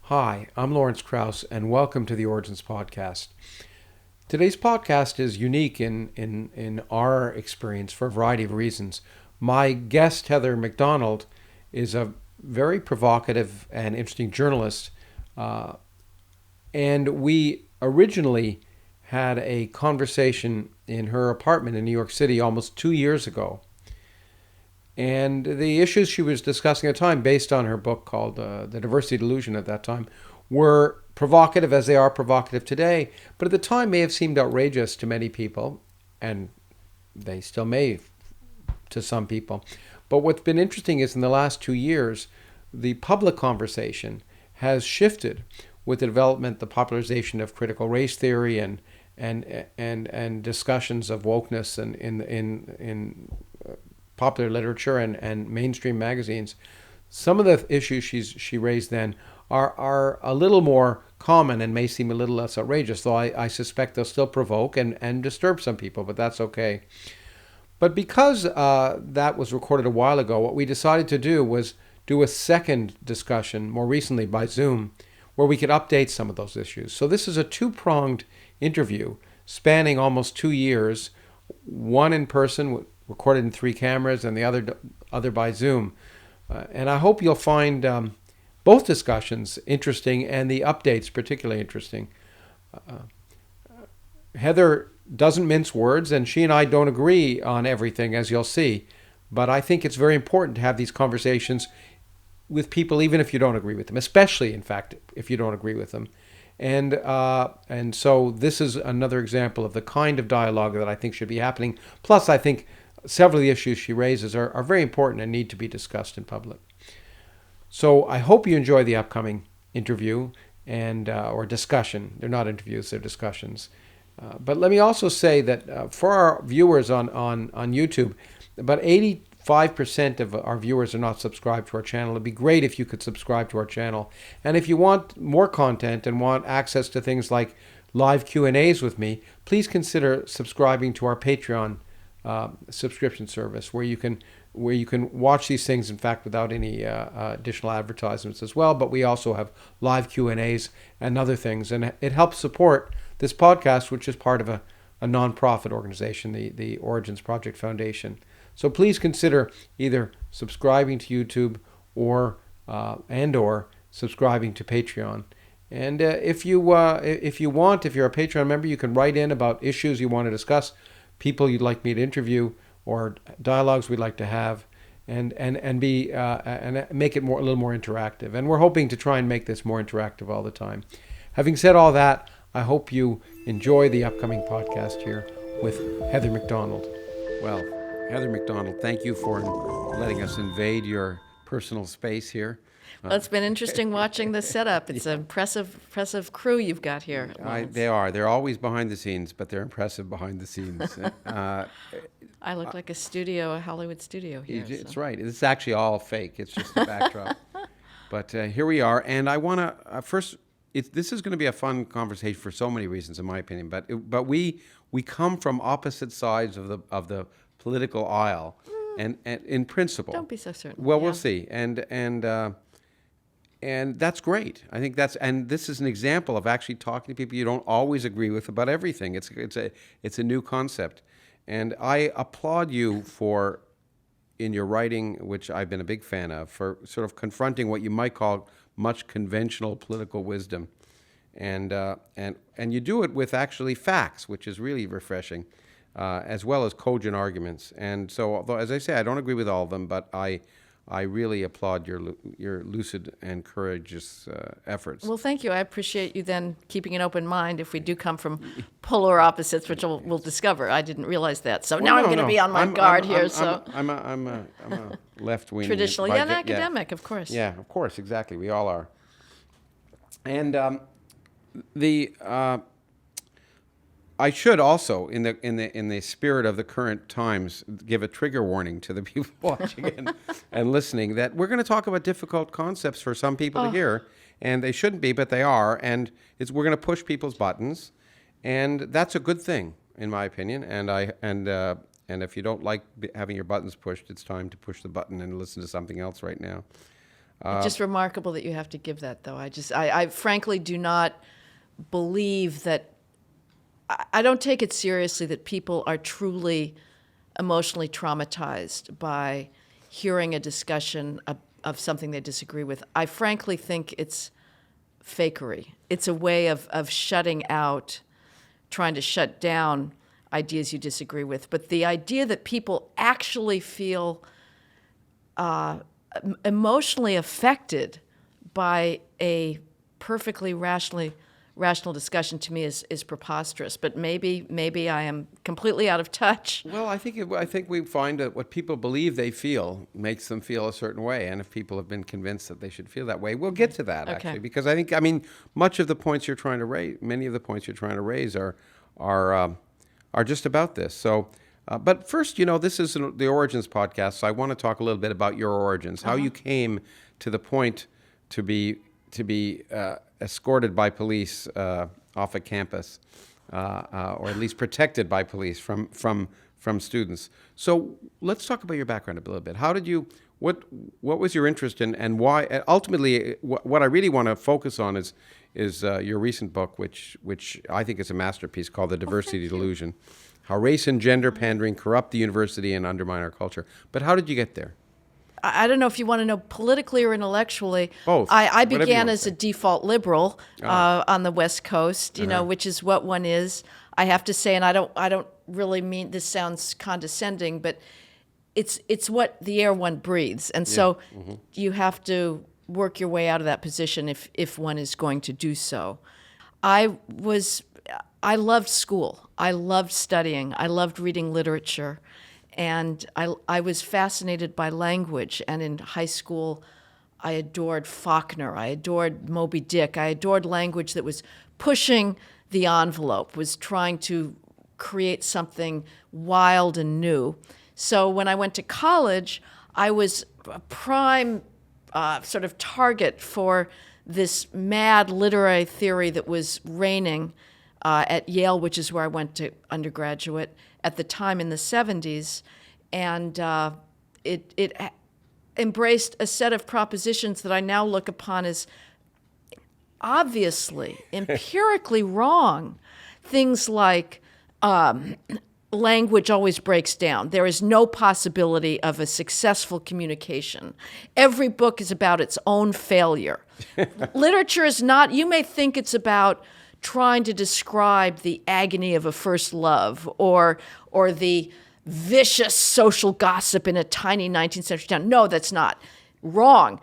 Hi, I'm Lawrence Krauss, and welcome to the Origins Podcast. Today's podcast is unique in our experience for a variety of reasons. My guest, Heather Mac Donald, is a very provocative and interesting journalist, and we originally had a conversation in her apartment in New York City almost 2 years ago. And the issues she was discussing at the time, based on her book called The Diversity Delusion at that time, were provocative as they are provocative today, but at the time may have seemed outrageous to many people, and they still may to some people. But what's been interesting is in the last 2 years, the public conversation has shifted with the development, the popularization of critical race theory and discussions of wokeness and in popular literature and mainstream magazines. Some of the issues she raised then are a little more common and may seem a little less outrageous, though I suspect they'll still provoke and disturb some people, but that's okay. But because that was recorded a while ago, what we decided to do was do a second discussion more recently by Zoom, where we could update some of those issues. So this is a two-pronged interview spanning almost 2 years, one in person, recorded in 3 cameras, and the other by Zoom. And I hope you'll find both discussions interesting and the updates particularly interesting. Heather doesn't mince words, and she and I don't agree on everything, as you'll see. But I think it's very important to have these conversations with people, even if you don't agree with them, especially, in fact, if you don't agree with them. And so this is another example of the kind of dialogue that I think should be happening. Plus, I think several of the issues she raises are very important and need to be discussed in public. So I hope you enjoy the upcoming interview and or discussion. They're not interviews, they're discussions. But let me also say that for our viewers on YouTube, about 85% of our viewers are not subscribed to our channel. It'd be great if you could subscribe to our channel. And if you want more content and want access to things like live Q&As with me, please consider subscribing to our Patreon subscription service, where you can watch these things, in fact, without any additional advertisements as well. But we also have live Q&As and other things, and it helps support this podcast, which is part of a nonprofit organization, the Origins Project Foundation. So please consider either subscribing to YouTube or subscribing to Patreon. And if you're a Patreon member, you can write in about issues you want to discuss, people you'd like me to interview, or dialogues we'd like to have, and make it a little more interactive. And we're hoping to try and make this more interactive all the time. Having said all that, I hope you enjoy the upcoming podcast here with Heather Mac Donald. Well, Heather Mac Donald, thank you for letting us invade your personal space here. Well, it's been interesting watching the setup. It's an impressive crew you've got here. They are. They're always behind the scenes, but they're impressive behind the scenes. I look like a Hollywood studio here. It's right. It's actually all fake. It's just a backdrop. But here we are, and I want to first. This is going to be a fun conversation for so many reasons, in my opinion. But we come from opposite sides of the political aisle, and in principle. Don't be so certain. Well, yeah. We'll see, and that's great. I think this is an example of actually talking to people you don't always agree with about everything. It's a new concept, and I applaud you for, in your writing, which I've been a big fan of, for sort of confronting what you might call much conventional political wisdom, and you do it with actually facts, which is really refreshing, as well as cogent arguments. And so, although, as I say, I don't agree with all of them, but I really applaud your lucid and courageous efforts. Well, thank you. I appreciate you then keeping an open mind if we do come from polar opposites, which we'll discover. I didn't realize that, so now I'm going to be on my guard here. I'm a left-wing. Traditionally, an academic, of course. Yeah, of course, exactly. We all are. And I should also, in the spirit of the current times, give a trigger warning to the people watching and listening that we're going to talk about difficult concepts for some people to hear, and they shouldn't be, but they are, and we're going to push people's buttons, and that's a good thing, in my opinion. And And if you don't like having your buttons pushed, it's time to push the button and listen to something else right now. It's just remarkable that you have to give that, though. I frankly do not believe that. I don't take it seriously that people are truly emotionally traumatized by hearing a discussion of something they disagree with. I frankly think it's fakery. It's a way of shutting out, trying to shut down ideas you disagree with. But the idea that people actually feel emotionally affected by a perfectly rational discussion, to me is preposterous. But maybe I am completely out of touch. Well, I think we find that what people believe they feel makes them feel a certain way, and if people have been convinced that they should feel that way, we'll get to that actually, because I mean, much of the points you're trying to raise, many of the points you're trying to raise are just about this. So, but first, this is the Origins podcast, so I want to talk a little bit about your origins, how you came to the point to be escorted by police off a campus, or at least protected by police from students. So let's talk about your background a little bit. How did you? What was your interest in, and why? Ultimately, what I really want to focus on is your recent book, which I think is a masterpiece, called The Diversity Delusion: How Race and Gender Pandering Corrupt the University and Undermine Our Culture. But how did you get there? I don't know if you want to know politically or intellectually. Both. I began as a default liberal on the West Coast, which is what one is. I have to say, and I don't really mean this sounds condescending, but it's what the air one breathes, and so you have to work your way out of that position if one is going to do so. I loved school. I loved studying. I loved reading literature. And I was fascinated by language. And in high school, I adored Faulkner. I adored Moby Dick. I adored language that was pushing the envelope, was trying to create something wild and new. So when I went to college, I was a prime sort of target for this mad literary theory that was reigning at Yale, which is where I went to undergraduate at the time in the 70s, and it embraced a set of propositions that I now look upon as obviously, empirically wrong. Things like language always breaks down. There is no possibility of a successful communication. Every book is about its own failure. Literature is not, you may think it's about trying to describe the agony of a first love or the vicious social gossip in a tiny 19th century town. No, that's not. Wrong.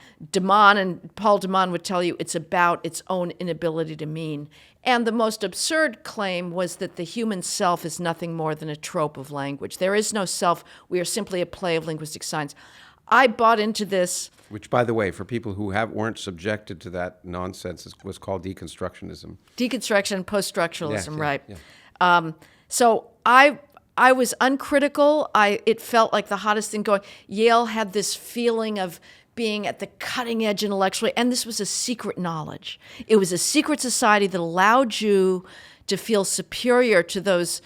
Paul de Man would tell you it's about its own inability to mean. And the most absurd claim was that the human self is nothing more than a trope of language. There is no self. We are simply a play of linguistic science. I bought into this. Which, by the way, for people who weren't subjected to that nonsense, was called Deconstructionism. Deconstruction, post-structuralism, right. Yeah. So I was uncritical. It felt like the hottest thing going. Yale had this feeling of being at the cutting edge intellectually, and this was a secret knowledge. It was a secret society that allowed you to feel superior to those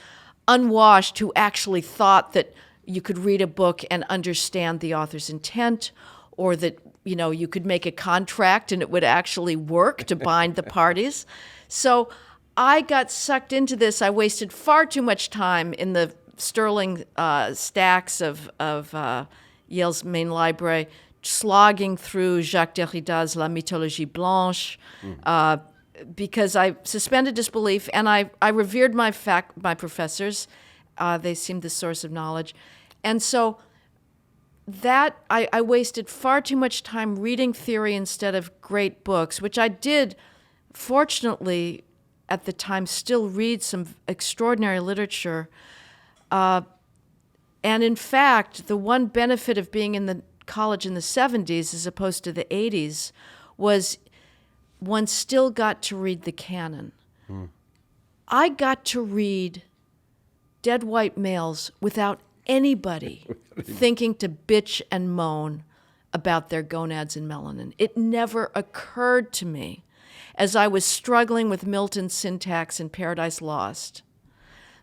unwashed who actually thought that you could read a book and understand the author's intent, or that you could make a contract and it would actually work to bind the parties. So I got sucked into this. I wasted far too much time in the sterling stacks of Yale's main library, slogging through Jacques Derrida's La Mythologie Blanche, because I suspended disbelief, and I revered my professors. They seemed the source of knowledge. And so that I wasted far too much time reading theory instead of great books, which I did, fortunately, at the time, still read some extraordinary literature. And in fact, the one benefit of being in the college in the 70s as opposed to the 80s was one still got to read the canon. I got to read dead white males without anybody thinking to bitch and moan about their gonads and melanin. It never occurred to me, as I was struggling with Milton's syntax in Paradise Lost,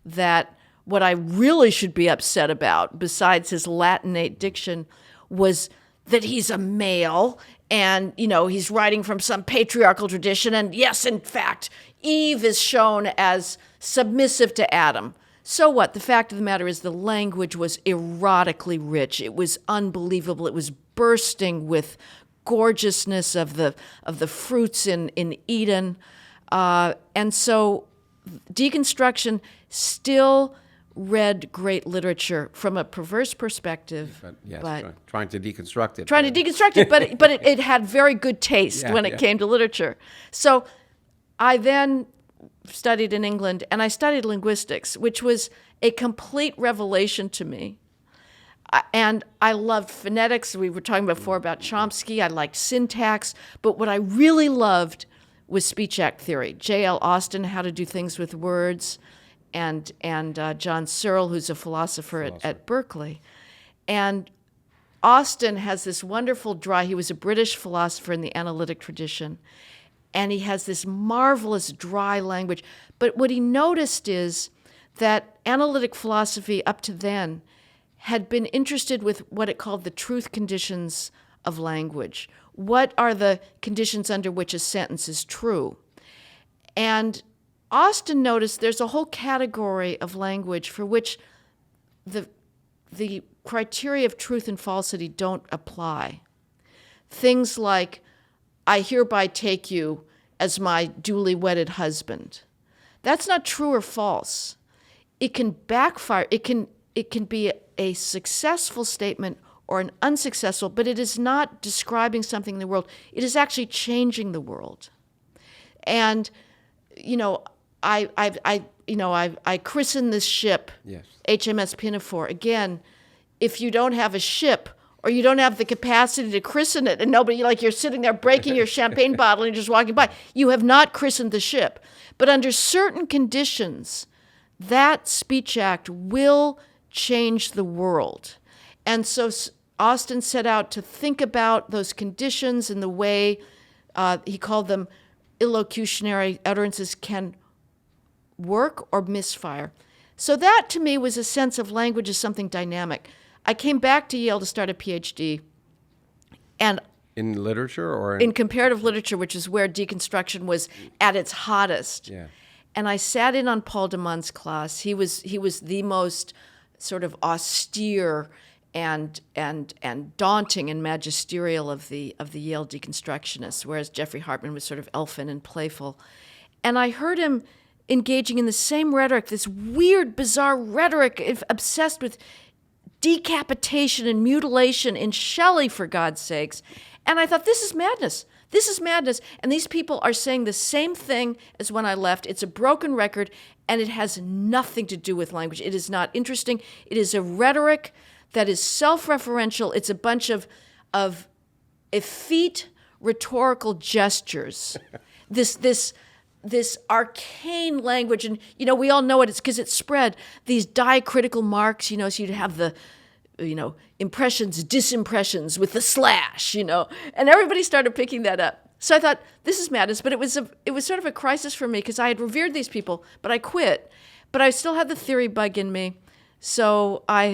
that what I really should be upset about, besides his Latinate diction, was that he's a male and, he's writing from some patriarchal tradition. And yes, in fact, Eve is shown as submissive to Adam. So what? The fact of the matter is the language was erotically rich. It was unbelievable. It was bursting with gorgeousness of the fruits in Eden. And so deconstruction still read great literature from a perverse perspective. But trying to deconstruct it. Trying to deconstruct it, but it had very good taste when it came to literature. So I then studied in England, and I studied linguistics, which was a complete revelation to me. And I loved phonetics. We were talking before about Chomsky. I liked syntax. But what I really loved was speech act theory. J.L. Austin, How to Do Things with Words, and John Searle, who's a philosopher at Berkeley. And Austin has this wonderful he was a British philosopher in the analytic tradition, and he has this marvelous dry language. But what he noticed is that analytic philosophy up to then had been interested with what it called the truth conditions of language. What are the conditions under which a sentence is true? And Austin noticed there's a whole category of language for which the criteria of truth and falsity don't apply. Things like, I hereby take you as my duly wedded husband. That's not true or false. It can backfire. It can be a successful statement or an unsuccessful, but it is not describing something in the world. It is actually changing the world. And, I christened this ship, HMS Pinafore. Again, if you don't have a ship, or you don't have the capacity to christen it, and nobody, you're sitting there breaking your champagne bottle and you're just walking by, you have not christened the ship. But under certain conditions, that speech act will change the world. And so Austin set out to think about those conditions in the way he called them illocutionary utterances can work or misfire. So that to me was a sense of language as something dynamic. I came back to Yale to start a PhD, and in literature or in comparative literature, which is where deconstruction was at its hottest. Yeah. And I sat in on Paul de Man's class. He was the most sort of austere and daunting and magisterial of the Yale deconstructionists, whereas Jeffrey Hartman was sort of elfin and playful. And I heard him engaging in the same rhetoric, this weird, bizarre rhetoric obsessed with decapitation and mutilation in Shelley, for God's sakes. And I thought, this is madness. This is madness. And these people are saying the same thing as when I left. It's a broken record, and it has nothing to do with language. It is not interesting. It is a rhetoric that is self-referential. It's a bunch of effete rhetorical gestures. This arcane language, and we all know it. It's because it's spread. These diacritical marks, so you'd have the, impressions, disimpressions with the slash, and everybody started picking that up. So I thought, this is madness, but it was sort of a crisis for me because I had revered these people, but I quit. But I still had the theory bug in me, so I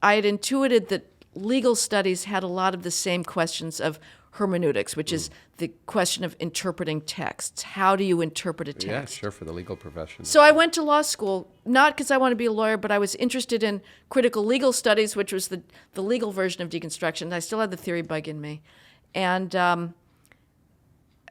had intuited that legal studies had a lot of the same questions of hermeneutics, which is the question of interpreting texts. How do you interpret a text? Yeah, sure, for the legal profession. So I went to law school, not because I want to be a lawyer, but I was interested in critical legal studies, which was the legal version of deconstruction. I still had the theory bug in me. And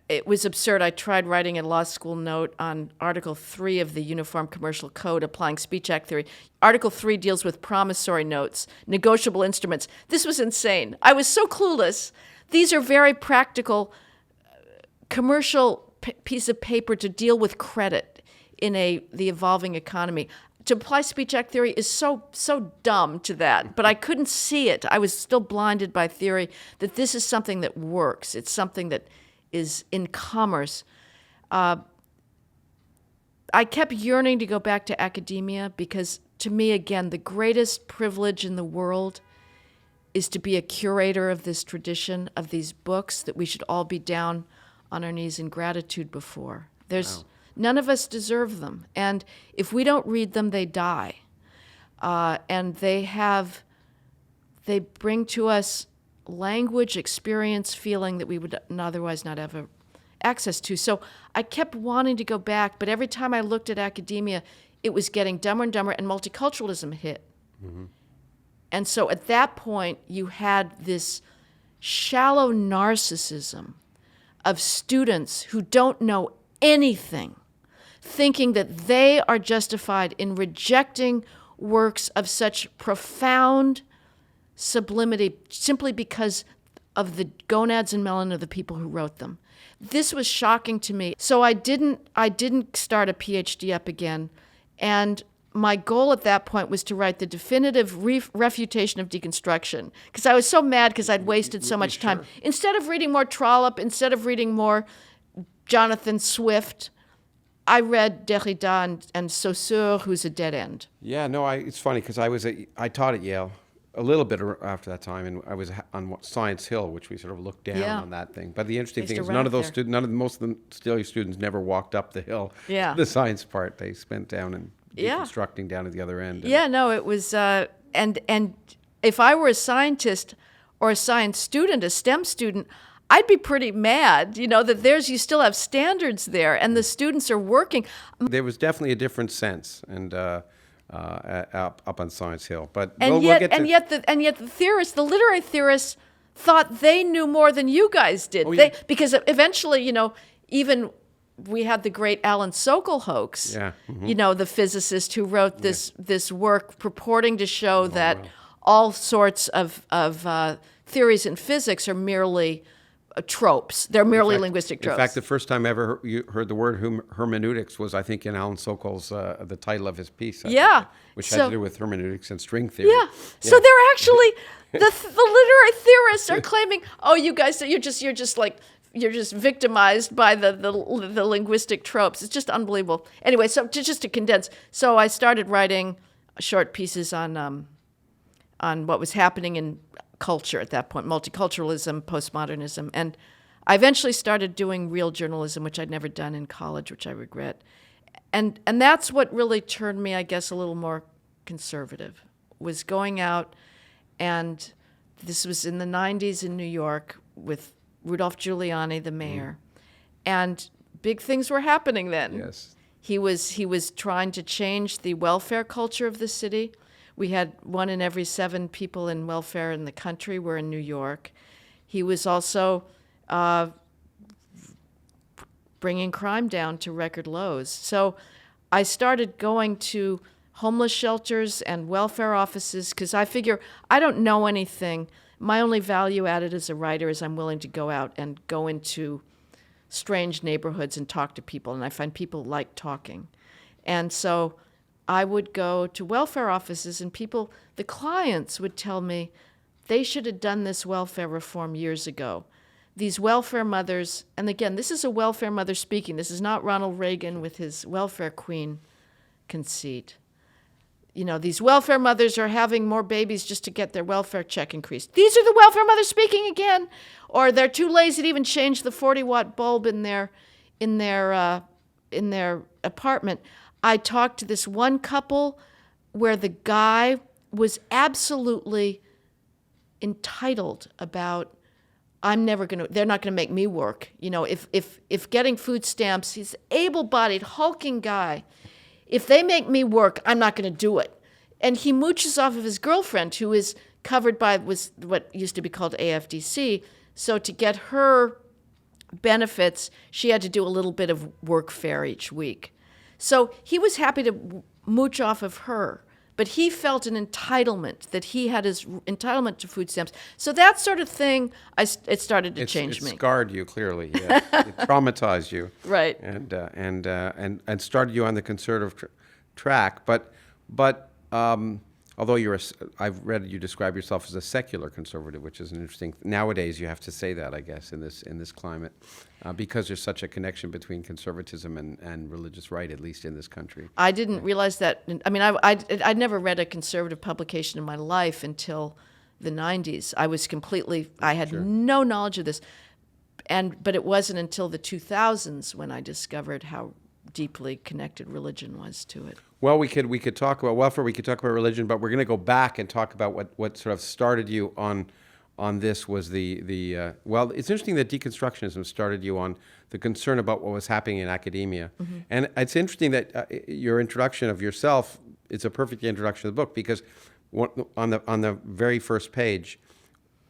it was absurd. I tried writing a law school note on Article 3 of the Uniform Commercial Code applying speech act theory. Article 3 deals with promissory notes, negotiable instruments. This was insane. I was so clueless. These are very practical commercial piece of paper to deal with credit in the evolving economy. To apply speech act theory is so dumb to that, but I couldn't see it. I was still blinded by theory that this is something that works. It's something that is in commerce. I kept yearning to go back to academia because, to me, again, the greatest privilege in the world is to be a curator of this tradition, of these books that we should all be down on our knees in gratitude before. None of us deserve them. And if we don't read them, they die. and they bring to us language, experience, feeling that we would otherwise not have access to. So I kept wanting to go back, but every time I looked at academia, it was getting dumber and dumber, and multiculturalism hit. Mm-hmm. And so at that point, you had this shallow narcissism of students who don't know anything, thinking that they are justified in rejecting works of such profound sublimity simply because of the gonads and melanin of the people who wrote them. This was shocking to me. So I didn't start a PhD up again, and my goal at that point was to write the definitive refutation of deconstruction, because I was so mad because I'd wasted so much time. Instead of reading more Trollope, instead of reading more Jonathan Swift, I read Derrida and Saussure, who's a dead end. Yeah, no, it's funny because I taught at Yale a little bit after that time, and I was on Science Hill, which we sort of looked down on that thing. But the interesting thing is most of the Steele students never walked up the hill, the science part. They spent down and deconstructing down at the other end. It was, and if I were a scientist or a science student, a STEM student, I'd be pretty mad, that you still have standards there, and the students are working. There was definitely a different sense, and up on Science Hill, but yet the theorists, the literary theorists, thought they knew more than you guys did. Because eventually, even we had the great Alan Sokal hoax. Yeah. Mm-hmm. The physicist who wrote this work purporting to show that all sorts of theories in physics are merely tropes. They're merely linguistic tropes. In fact, the first time I ever heard the word hermeneutics was, I think, in Alan Sokal's the title of his piece. Which had to do with hermeneutics and string theory. Yeah. So they're actually the literary theorists are claiming, oh, you guys, you're just victimized by the linguistic tropes. It's just unbelievable. Anyway, so just to condense, so I started writing short pieces on what was happening in culture at that point, multiculturalism, postmodernism, and I eventually started doing real journalism, which I'd never done in college, which I regret. And that's what really turned me, I guess, a little more conservative, was going out, and this was in the 90s in New York with Rudolph Giuliani, the mayor, and big things were happening then. Yes. He was trying to change the welfare culture of the city. We had 1 in every 7 people in welfare in the country were in New York. He was also bringing crime down to record lows. So I started going to homeless shelters and welfare offices because I figure I don't know anything. My only value added as a writer is I'm willing to go out and go into strange neighborhoods and talk to people, and I find people like talking. And so I would go to welfare offices, and the clients would tell me they should have done this welfare reform years ago. These welfare mothers, and again, this is a welfare mother speaking. This is not Ronald Reagan with his welfare queen conceit. These welfare mothers are having more babies just to get their welfare check increased. These are the welfare mothers speaking again. Or they're too lazy to even change the 40-watt bulb in their apartment. I talked to this one couple where the guy was absolutely entitled about, they're not going to make me work. If getting food stamps, he's an able-bodied, hulking guy. If they make me work, I'm not going to do it. And he mooches off of his girlfriend, who is covered by what used to be called AFDC. So to get her benefits, she had to do a little bit of workfare each week. So he was happy to mooch off of her, but he felt an entitlement, that he had his entitlement to food stamps. So that sort of thing, it started to change me. It scarred you, clearly. Yes. It traumatized you. Right. And started you on the conservative track. But although I've read you describe yourself as a secular conservative, which is an interesting. Nowadays, you have to say that, I guess, in this climate, because there's such a connection between conservatism and religious right, at least in this country. I didn't realize that. I mean, I'd never read a conservative publication in my life until the 90s. I had no knowledge of this, but it wasn't until the 2000s when I discovered how deeply connected religion was to it. Well, we could talk about welfare. We could talk about religion, but we're going to go back and talk about what sort of started you on this was the well. It's interesting that deconstructionism started you on the concern about what was happening in academia, and it's interesting that your introduction of yourself is a perfect introduction to the book because on the very first page.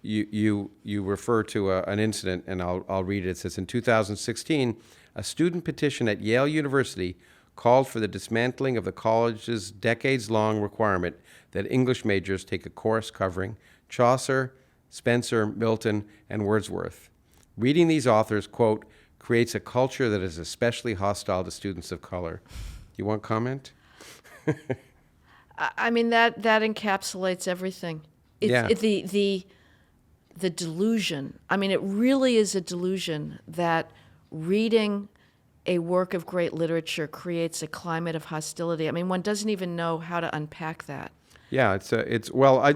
You refer to an incident, and I'll read it. It says, in 2016, a student petition at Yale University called for the dismantling of the college's decades-long requirement that English majors take a course covering Chaucer, Spencer, Milton, and Wordsworth. Reading these authors, quote, creates a culture that is especially hostile to students of color. Do you want comment? I mean, that encapsulates everything. The delusion. I mean, it really is a delusion that reading a work of great literature creates a climate of hostility. I mean, one doesn't even know how to unpack that. Yeah,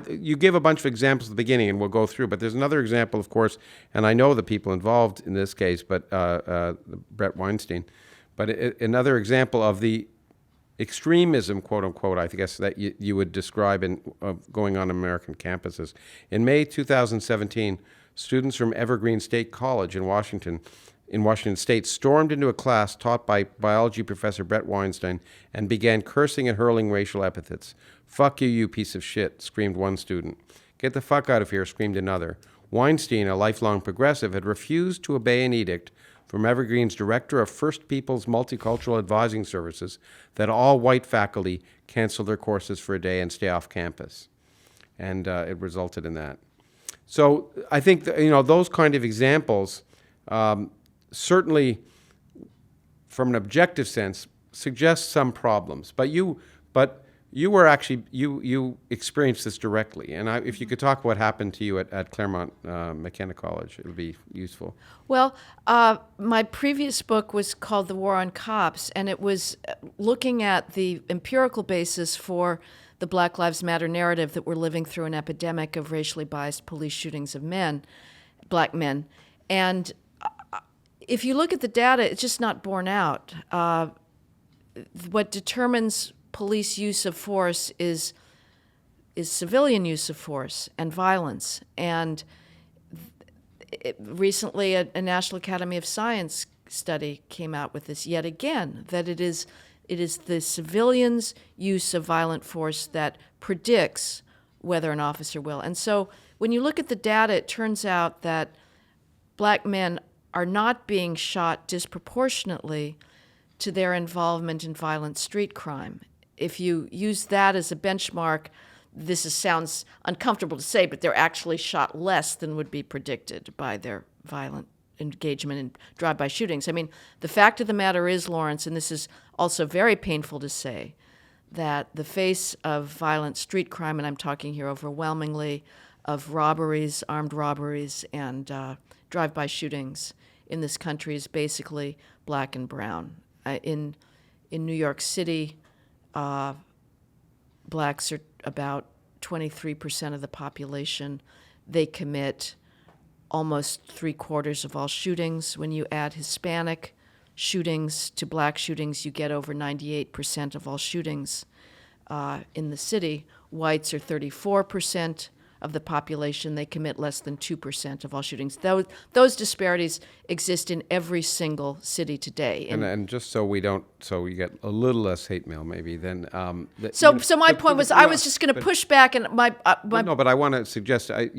you gave a bunch of examples at the beginning, and we'll go through. But there's another example, of course, and I know the people involved in this case, but Brett Weinstein. But another example of the extremism, quote unquote, I guess that you would describe going on American campuses. In May 2017, students from Evergreen State College in Washington State stormed into a class taught by biology professor Brett Weinstein and began cursing and hurling racial epithets. "Fuck you, you piece of shit," screamed one student. "Get the fuck out of here," screamed another. Weinstein, a lifelong progressive, had refused to obey an edict from Evergreen's director of First Peoples Multicultural Advising Services that all white faculty cancel their courses for a day and stay off campus. And it resulted in that. So I think those kind of examples certainly, from an objective sense, suggest some problems. But you were actually you experienced this directly, and if you could talk what happened to you at Claremont McKenna College, it would be useful. Well, my previous book was called The War on Cops, and it was looking at the empirical basis for the Black Lives Matter narrative that we're living through an epidemic of racially biased police shootings of black men. And if you look at the data, it's just not borne out. What determines police use of force is civilian use of force and violence. And recently, a National Academy of Science study came out with this yet again, that it is the civilians' use of violent force that predicts whether an officer will. And so when you look at the data, it turns out that black men are not being shot disproportionately to their involvement in violent street crime. If you use that as a benchmark, sounds uncomfortable to say, but they're actually shot less than would be predicted by their violent engagement in drive-by shootings. I mean, the fact of the matter is, Lawrence, and this is also very painful to say, that the face of violent street crime, and I'm talking here overwhelmingly of robberies, armed robberies, and drive-by shootings in this country is basically black and brown. In New York City, blacks are about 23% of the population. They commit almost 3/4 of all shootings. When you add Hispanic shootings to black shootings, you get over 98% of all shootings in the city. Whites are 34% of the population. They commit less than 2% of all shootings. Those disparities exist in every single city today. And just so we get a little less hate mail, maybe then. So my point was, I was just going to push back, and my no, but I want to suggest. I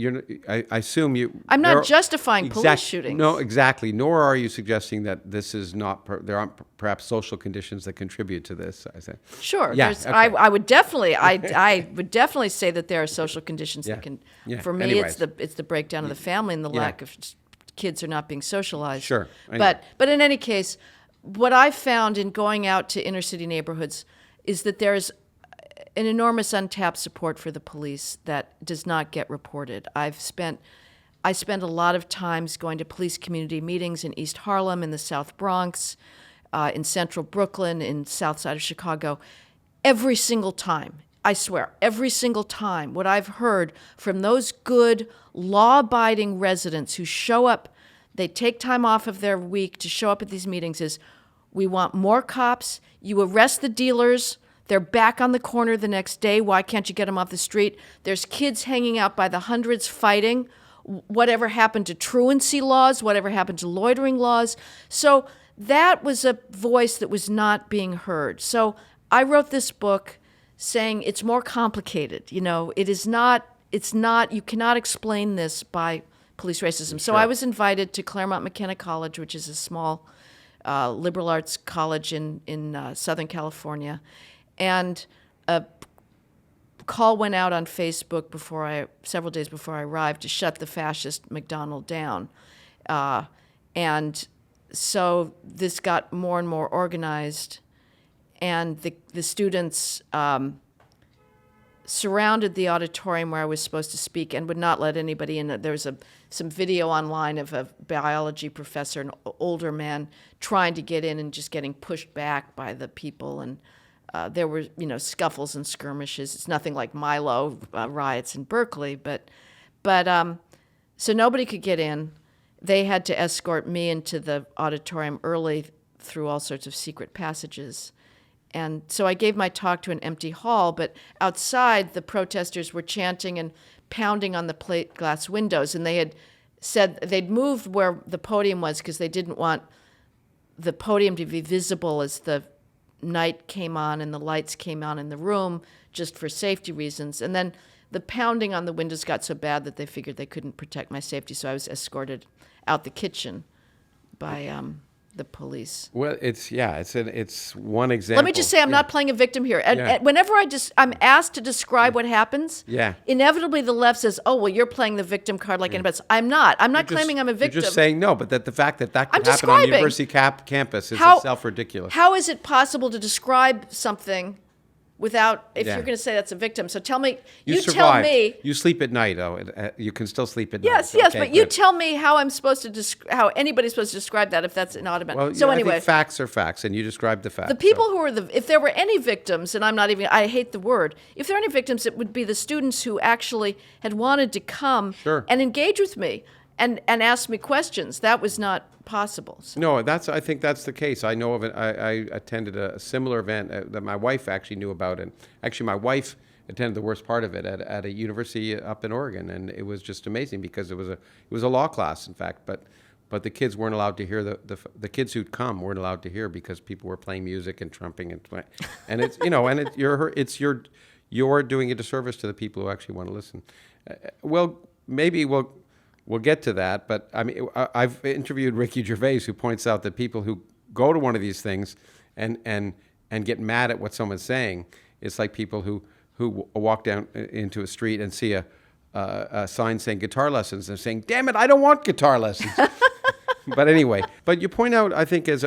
assume you. I'm not justifying police shootings. No, exactly. Nor are you suggesting that this is not. There aren't perhaps social conditions that contribute to this. I say. Sure. Yeah. Okay. I would definitely. I would definitely say that there are social conditions that can. Yeah. For me, Anyways. it's the breakdown of the family and the lack of kids are not being socialized. Sure. Anyway. But in any case, what I found in going out to inner city neighborhoods is that there's an enormous untapped support for the police that does not get reported. I spent a lot of times going to police community meetings in East Harlem, in the South Bronx, in Central Brooklyn, in South Side of Chicago. Every single time, I swear, every single time, what I've heard from those good, law-abiding residents who show up, they take time off of their week to show up at these meetings is, We want more cops. You arrest the dealers. They're back on the corner the next day. Why can't you get them off the street? There's kids hanging out by the hundreds fighting. Whatever happened to truancy laws? Whatever happened to loitering laws? So that was a voice that was not being heard. So I wrote this book saying it's more complicated. You cannot explain this by police racism. Sure. So I was invited to Claremont McKenna College, which is a small liberal arts college in Southern California. And a call went out on Facebook several days before I arrived to shut the fascist Mac Donald down. And so this got more and more organized, and the students surrounded the auditorium where I was supposed to speak and would not let anybody in. There was some video online of a biology professor, an older man, trying to get in and just getting pushed back by the people. And there were, scuffles and skirmishes. It's nothing like Milo riots in Berkeley, but so nobody could get in. They had to escort me into the auditorium early through all sorts of secret passages. And so I gave my talk to an empty hall, but outside the protesters were chanting and pounding on the plate glass windows, and they had said they'd moved where the podium was because they didn't want the podium to be visible as the night came on and the lights came on in the room, just for safety reasons. And then the pounding on the windows got so bad that they figured they couldn't protect my safety, so I was escorted out the kitchen by the police. Well, it's one example. Let me just say, I'm not playing a victim here. And whenever I'm asked to describe what happens, inevitably the left says, "Oh, well, you're playing the victim card like anybody else." I'm not. I'm not claiming I'm a victim. You're just saying no, but that the fact that could happen on university campus is itself ridiculous. How is it possible to describe something without, if you're going to say that's a victim? So tell me, tell me. You sleep at night, though. You can still sleep at night. Yes, but you tell me how I'm supposed to how anybody's supposed to describe that if that's inaudible. Well, so anyway, I think facts are facts, and you describe the facts. The people who are if there were any victims, and I hate the word, if there are any victims, it would be the students who actually had wanted to come and engage with me and ask me questions. That was not possible. So. No, I think that's the case. I know of it. I attended a similar event that my wife actually knew about, and actually my wife attended the worst part of it at a university up in Oregon, and it was just amazing because it was a law class, in fact, but the kids weren't allowed to hear the kids who'd come weren't allowed to hear because people were playing music and trumping and it's you're doing a disservice to the people who actually want to listen. Well, maybe we'll get to that, but I mean, I've interviewed Ricky Gervais, who points out that people who go to one of these things and get mad at what someone's saying, it's like people who walk down into a street and see a sign saying guitar lessons and saying, "Damn it, I don't want guitar lessons." But anyway, but you point out, I think, as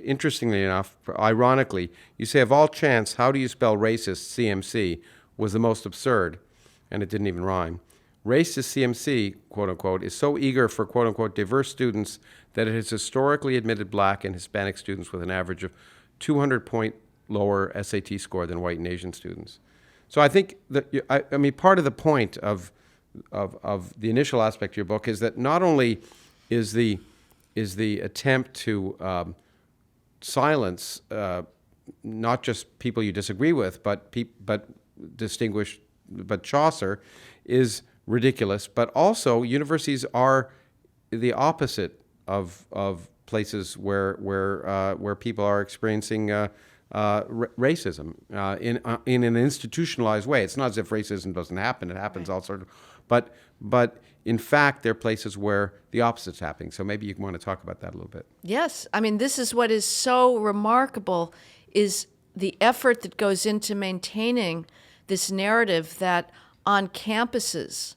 interestingly enough, ironically, you say, of all chance, how do you spell racist? CMC was the most absurd, and it didn't even rhyme. Racist CMC, quote unquote, is so eager for, quote unquote, diverse students that it has historically admitted Black and Hispanic students with an average of 200-point lower SAT score than white and Asian students. So I think that, part of the point of the initial aspect of your book is that not only is the attempt to silence not just people you disagree with, but Chaucer is ridiculous, but also universities are the opposite of places where people are experiencing racism in an institutionalized way. It's not as if racism doesn't happen; it happens all sorts of. But in fact, there are places where the opposite's happening. So maybe you want to talk about that a little bit. Yes, I mean, this is what is so remarkable is the effort that goes into maintaining this narrative that on campuses,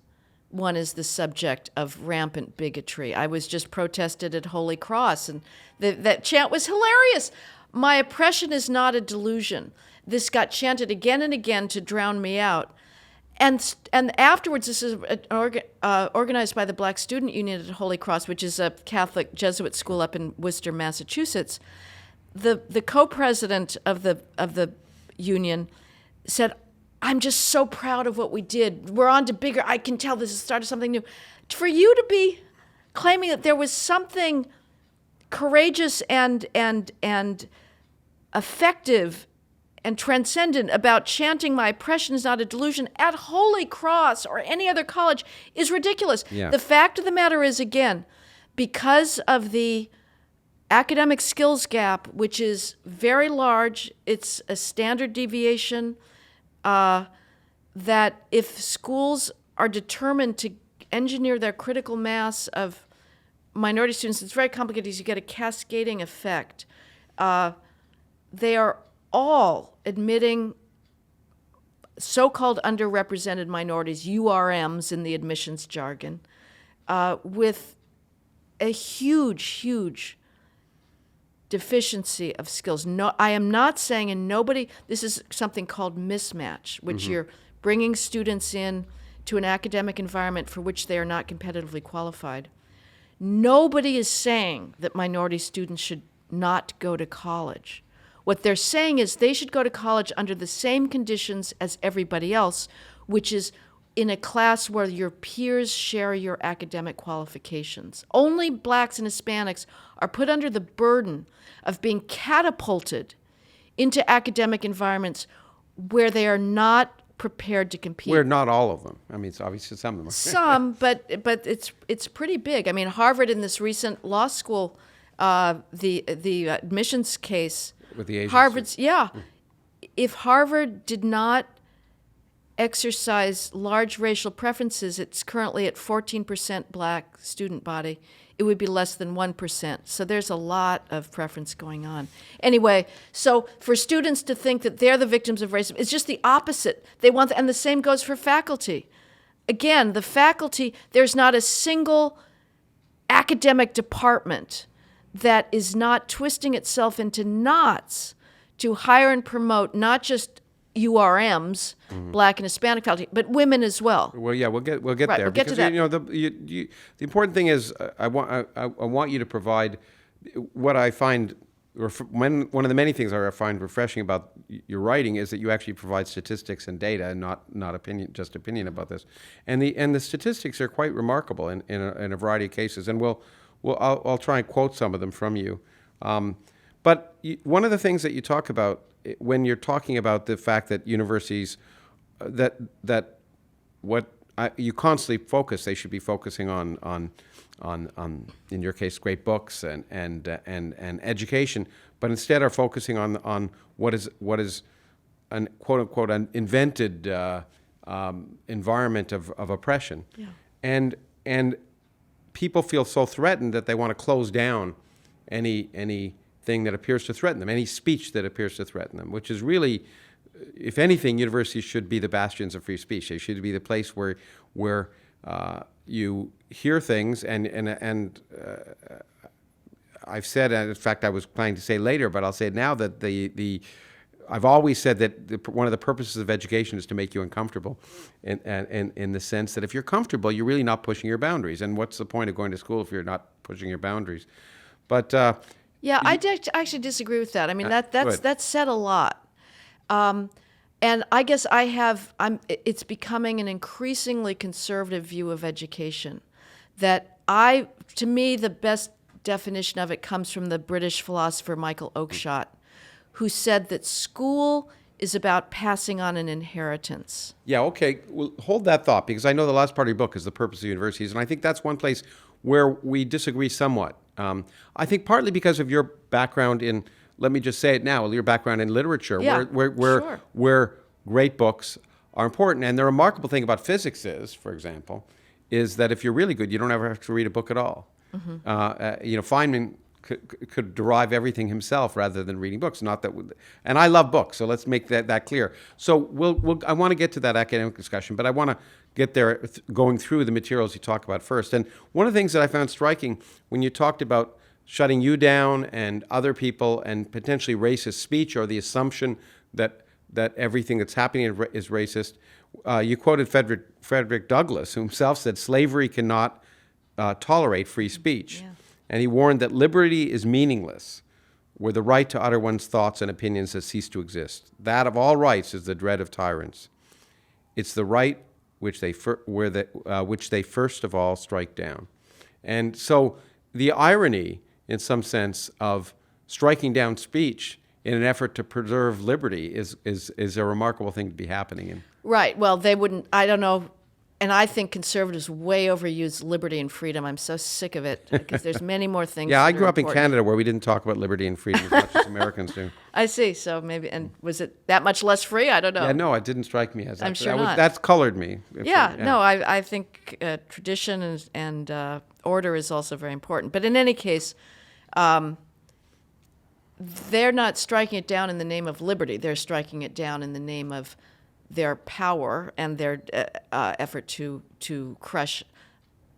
one is the subject of rampant bigotry. I was just protested at Holy Cross, and that chant was hilarious. My oppression is not a delusion. This got chanted again and again to drown me out. And afterwards, this is organized by the Black Student Union at Holy Cross, which is a Catholic Jesuit school up in Worcester, Massachusetts. The co-president of the union said, "I'm just so proud of what we did. We're on to bigger. I can tell this is the start of something new." For you to be claiming that there was something courageous and effective and transcendent about chanting "my oppression is not a delusion" at Holy Cross or any other college is ridiculous. Yeah. The fact of the matter is, again, because of the academic skills gap, which is very large, it's a standard deviation, that if schools are determined to engineer their critical mass of minority students, it's very complicated because you get a cascading effect. They are all admitting so-called underrepresented minorities, URMs in the admissions jargon, with a huge deficiency of skills. No, I am not saying, and nobody, this is something called mismatch, which you're bringing students in to an academic environment for which they are not competitively qualified. Nobody is saying that minority students should not go to college. What they're saying is they should go to college under the same conditions as everybody else, which is in a class where your peers share your academic qualifications. Only blacks and Hispanics are put under the burden of being catapulted into academic environments where they are not prepared to compete. We're not all of them. I mean, it's obviously some of them are. Some, but it's pretty big. I mean, Harvard in this recent law school, the admissions case, With the Asians. Harvard's, yeah. If Harvard did not exercise large racial preferences, it's currently at 14% black student body. It would be less than 1%. So there's a lot of preference going on. Anyway, so for students to think that they're the victims of racism, it's just the opposite. They want, and the same goes for faculty. Again, the faculty, there's not a single academic department that is not twisting itself into knots to hire and promote not just URMs, black and Hispanic faculty, but women as well. Well, yeah, we'll get Right, there. we'll get to that. You know, the important thing is, I want you to provide what I find, one of the many things I find refreshing about your writing is that you actually provide statistics and data, and not opinion, just opinion about this, and the statistics are quite remarkable in a variety of cases, and I'll try and quote some of them from you. But one of the things that you talk about when you're talking about the fact that universities, you constantly focus, they should be focusing on in your case, great books and education, but instead are focusing on what is an quote unquote an invented environment of oppression, Yeah. and people feel so threatened that they want to close down anything that appears to threaten them, any speech that appears to threaten them, which is really, if anything, universities should be the bastions of free speech. They should be the place where you hear things, and I've said, and in fact, I was planning to say later, but I'll say it now, that I've always said that one of the purposes of education is to make you uncomfortable, in the sense that if you're comfortable, you're really not pushing your boundaries. And what's the point of going to school if you're not pushing your boundaries? But yeah, I actually disagree with that. I mean, that's said a lot. And I guess it's becoming an increasingly conservative view of education. To me, the best definition of it comes from the British philosopher Michael Oakeshott, who said that school is about passing on an inheritance. Yeah, okay. Well, hold that thought, because I know the last part of your book is the purpose of universities, and I think that's one place where we disagree somewhat. I think partly because of your background in, let me just say it now, your background in literature, Yeah, sure. where great books are important. And the remarkable thing about physics is, for example, is that if you're really good, you don't ever have to read a book at all. Feynman could derive everything himself rather than reading books. Not that, and I love books, so let's make that clear. So I want to get to that academic discussion, but I want to get there going through the materials you talk about first. And one of the things that I found striking when you talked about shutting you down and other people and potentially racist speech, or the assumption that everything that's happening is racist, you quoted Frederick Douglass, who himself said slavery cannot tolerate free speech. Yeah. And he warned that liberty is meaningless where the right to utter one's thoughts and opinions has ceased to exist. That of all rights is the dread of tyrants. It's the right which they first of all strike down. And so the irony in some sense, of striking down speech in an effort to preserve liberty is a remarkable thing to be happening. And Right. Well, they wouldn't, I don't know. And I think conservatives way overuse liberty and freedom. I'm so sick of it because there's many more things. yeah, I that grew are up in important. Canada where we didn't talk about liberty and freedom as much as Americans do. I see. So maybe, and was it that much less free? I don't know. Yeah, no, it didn't strike me as that. I'm sure that not. That's colored me. Yeah, no, I think tradition and order is also very important. But in any case, they're not striking it down in the name of liberty. They're striking it down in the name of their power and their effort to crush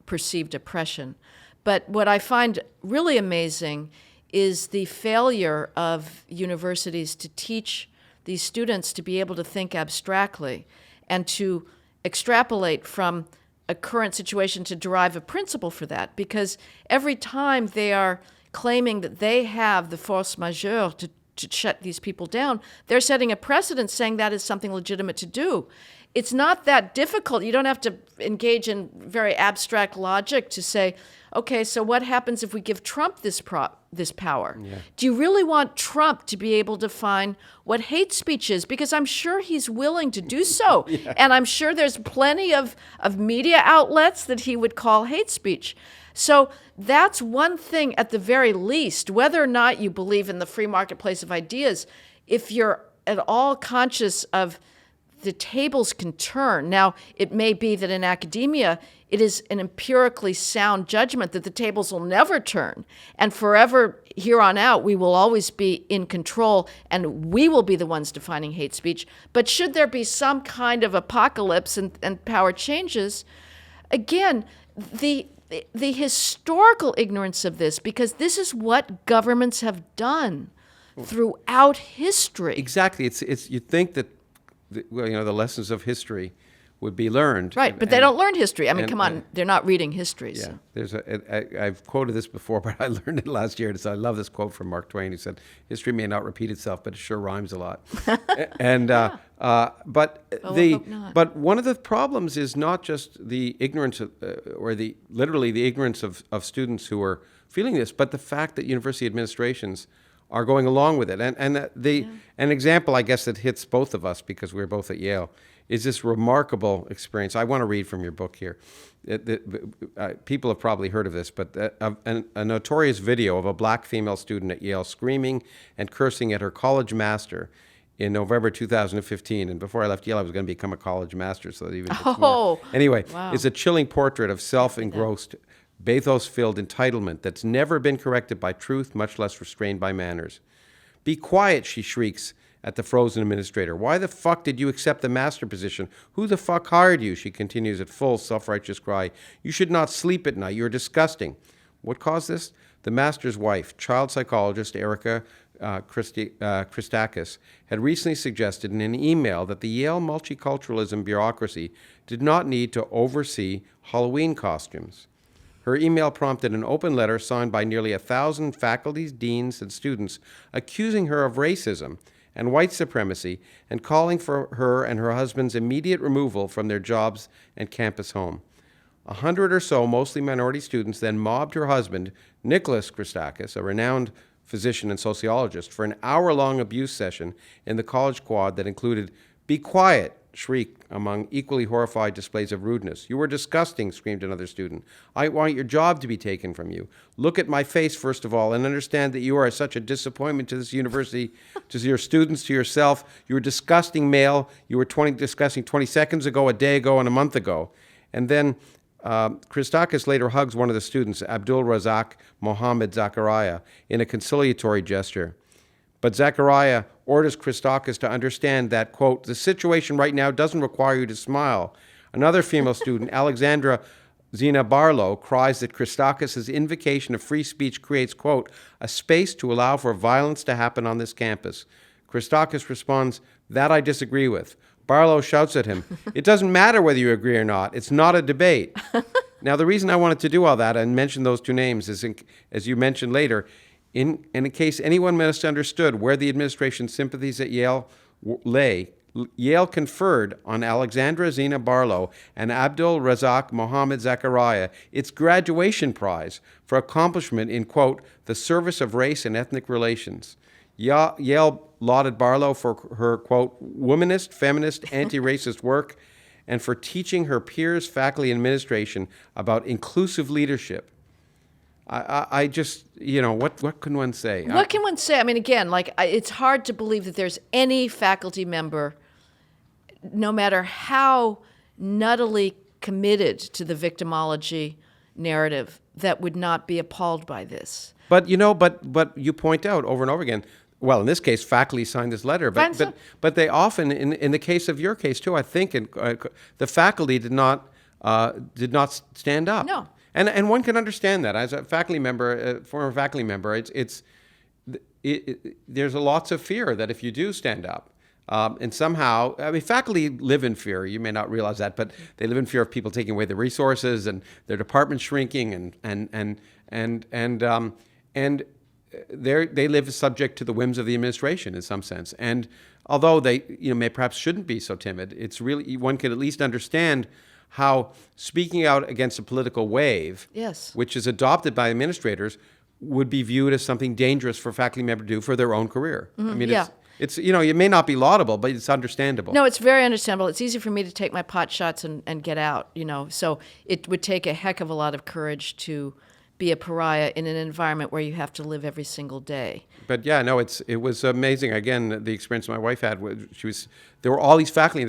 perceived oppression. But what I find really amazing is the failure of universities to teach these students to be able to think abstractly and to extrapolate from a current situation to derive a principle for that. Because every time they are claiming that they have the force majeure to shut these people down, they're setting a precedent saying that is something legitimate to do. It's not that difficult. You don't have to engage in very abstract logic to say, okay, so what happens if we give Trump this power? Yeah. Do you really want Trump to be able to define what hate speech is? Because I'm sure he's willing to do so. Yeah. And I'm sure there's plenty of media outlets that he would call hate speech. So that's one thing at the very least, whether or not you believe in the free marketplace of ideas, if you're at all conscious of the tables can turn. Now, it may be that in academia, it is an empirically sound judgment that the tables will never turn. And forever, here on out, we will always be in control and we will be the ones defining hate speech. But should there be some kind of apocalypse and power changes, again, the historical ignorance of this, because this is what governments have done throughout history. Exactly. It's you think that the lessons of history would be learned. Right, but they don't learn history. I mean, come on, they're not reading history. Yeah, So. I've quoted this before, but I learned it last year. I love this quote from Mark Twain. He said, "History may not repeat itself, but it sure rhymes a lot." And but one of the problems is not just the ignorance of, literally the ignorance of students who are feeling this, but the fact that university administrations are going along with it. And an example, I guess, that hits both of us because we're both at Yale is this remarkable experience. I want to read from your book here. People have probably heard of this, but a notorious video of a black female student at Yale screaming and cursing at her college master in November 2015. And before I left Yale, I was going to become a college master, so that even gets more. Anyway, wow. It's a chilling portrait of self-engrossed, bathos-filled entitlement that's never been corrected by truth, much less restrained by manners. "Be quiet," she shrieks at the frozen administrator. "Why the fuck did you accept the master position? Who the fuck hired you?" She continues at full self-righteous cry. "You should not sleep at night. You're disgusting." What caused this? The master's wife, child psychologist Erica Christakis, had recently suggested in an email that the Yale multiculturalism bureaucracy did not need to oversee Halloween costumes. Her email prompted an open letter signed by nearly 1,000 faculty, deans, and students accusing her of racism and white supremacy and calling for her and her husband's immediate removal from their jobs and campus home. 100 or so, mostly minority students, then mobbed her husband, Nicholas Christakis, a renowned physician and sociologist, for an hour-long abuse session in the college quad that included "Be quiet," shrieked among equally horrified displays of rudeness. "You are disgusting," screamed another student. "I want your job to be taken from you. Look at my face, first of all, and understand that you are such a disappointment to this university, to your students, to yourself. You're a disgusting male. You were disgusting 20 seconds ago, a day ago, and a month ago." And then Christakis later hugs one of the students, Abdul Razak Mohammed Zachariah, in a conciliatory gesture. But Zachariah orders Christakis to understand that, quote, "the situation right now doesn't require you to smile." Another female student, Alexandra Zena Barlow, cries that Christakis' invocation of free speech creates, quote, "a space to allow for violence to happen on this campus." Christakis responds, "That I disagree with." Barlow shouts at him, "It doesn't matter whether you agree or not. It's not a debate." Now, the reason I wanted to do all that and mention those two names is, as you mentioned later, in case anyone misunderstood where the administration's sympathies at Yale lay, Yale conferred on Alexandra Zina Barlow and Abdul Razak Mohammed Zakaria its graduation prize for accomplishment in, quote, the service of race and ethnic relations. Yale lauded Barlow for her, quote, womanist, feminist, anti-racist work and for teaching her peers, faculty, and administration about inclusive leadership. I just, what can one say? What can one say? I mean, again, it's hard to believe that there's any faculty member, no matter how nuttily committed to the victimology narrative, that would not be appalled by this. But, but you point out over and over again, well, in this case, faculty signed this letter, but they often, in the case of your case too, I think the faculty did not stand up. No. And one can understand that as a faculty member, former faculty member. There's lots of fear that if you do stand up, and somehow, I mean, faculty live in fear. You may not realize that, but they live in fear of people taking away their resources and their department shrinking, and they live subject to the whims of the administration in some sense. And although they may perhaps shouldn't be so timid, it's really, one can at least understand how speaking out against a political wave, yes, which is adopted by administrators, would be viewed as something dangerous for a faculty member to do for their own career. Mm-hmm. I mean, yeah. It's it may not be laudable, but it's understandable. No, it's very understandable. It's easy for me to take my pot shots and get out, So it would take a heck of a lot of courage to be a pariah in an environment where you have to live every single day. But yeah, no, it was amazing. Again, the experience my wife had, there were all these faculty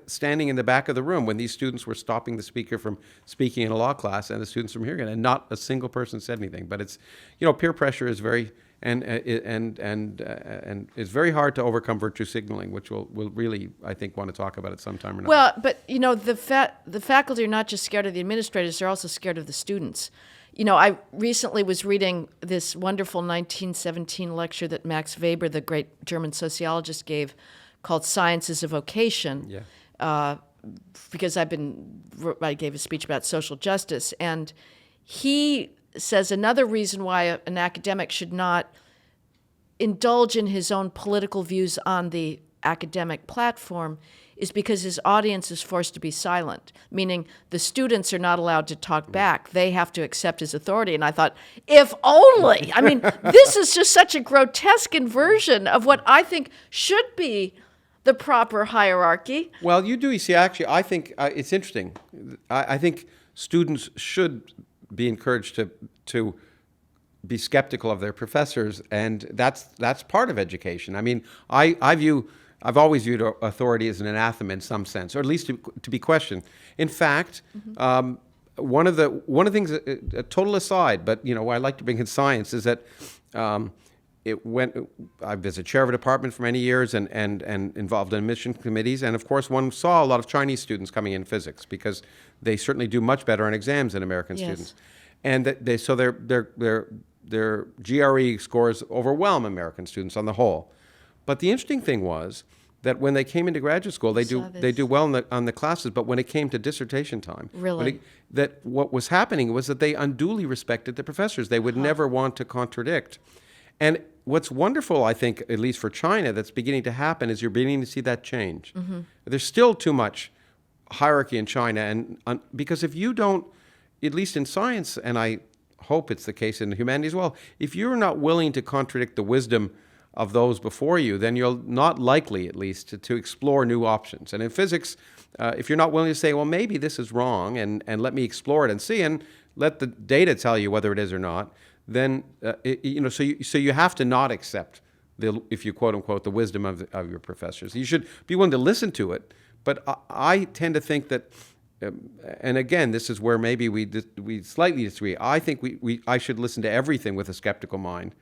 standing in the back of the room when these students were stopping the speaker from speaking in a law class and the students from hearing it, and not a single person said anything. But it's, peer pressure is very, and it's very hard to overcome virtue signaling, which we'll really, I think, want to talk about at some time or another. Well, but the faculty are not just scared of the administrators; they're also scared of the students. I recently was reading this wonderful 1917 lecture that Max Weber, the great German sociologist, gave, called "Science is a Vocation." Yeah. Because I gave a speech about social justice, and he says another reason why an academic should not indulge in his own political views on the academic platform is because his audience is forced to be silent, meaning the students are not allowed to talk back. They have to accept his authority. And I thought, if only. I mean, this is just such a grotesque inversion of what I think should be the proper hierarchy. Well, you see, actually, I think it's interesting. I think students should be encouraged to be skeptical of their professors, and that's part of education. I mean, I've always viewed authority as an anathema in some sense, or at least to be questioned. In fact, one of the things, a total aside, but I like to bring in science, is that I was a chair of a department for many years and involved in admission committees, and of course one saw a lot of Chinese students coming in physics because they certainly do much better on exams than American students, and their GRE scores overwhelm American students on the whole. But the interesting thing was that when they came into graduate school, they do well on the classes, but when it came to dissertation time, really, what was happening was that they unduly respected the professors. They would never want to contradict. And what's wonderful, I think, at least for China, that's beginning to happen is you're beginning to see that change. Mm-hmm. There's still too much hierarchy in China, and because if you don't, at least in science, and I hope it's the case in the humanities as well, if you're not willing to contradict the wisdom of those before you, then you're not likely, at least, to explore new options. And in physics, if you're not willing to say, well, maybe this is wrong, and let me explore it and see, and let the data tell you whether it is or not, then so you have to not accept if you quote unquote the wisdom of your professors. You should be willing to listen to it. But I tend to think that, and again, this is where maybe we slightly disagree. I think I should listen to everything with a skeptical mind,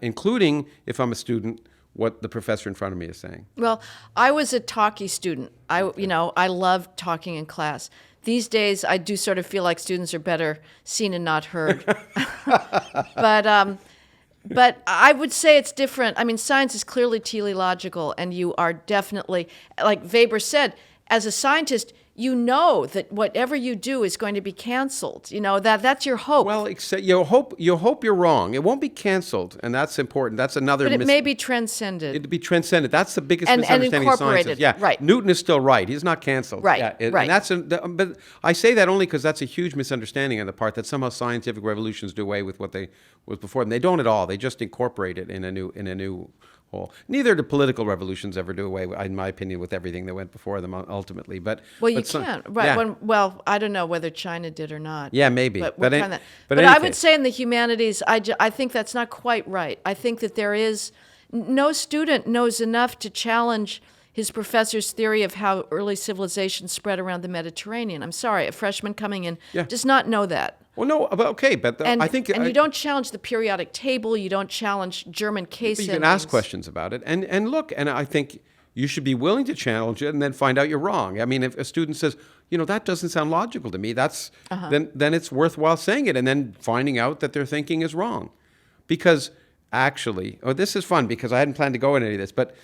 including, if I'm a student, what the professor in front of me is saying. Well, I was a talky student. I love talking in class. These days, I do sort of feel like students are better seen and not heard. But I would say it's different. I mean, science is clearly teleological, and you are definitely, like Weber said, as a scientist, you know that whatever you do is going to be canceled. That's your hope. Well, except you hope you're wrong. It won't be canceled, and that's important. That's another. But it may be transcended. It'd be transcended. That's the biggest And misunderstanding of incorporated. science. Yeah, Right. Newton is still right. He's not canceled. Right. Yeah, Right. but I say that only because that's a huge misunderstanding on the part that somehow scientific revolutions do away with what was before them. They don't at all. They just incorporate it in a new whole. Neither do political revolutions ever do away, in my opinion, with everything that went before them ultimately. But you can't. Right. Yeah. I don't know whether China did or not. Yeah, maybe. But I would say in the humanities, I think that's not quite right. I think that there is no student knows enough to challenge his professor's theory of how early civilization spread around the Mediterranean. I'm sorry, a freshman coming in does not know that. Well, no, but okay, but I think... And you don't challenge the periodic table, you don't challenge German case You endings. can ask questions about it, and look, and I think you should be willing to challenge it and then find out you're wrong. I mean, if a student says, that doesn't sound logical to me, then it's worthwhile saying it and then finding out that their thinking is wrong. Because actually, this is fun because I hadn't planned to go into any of this, but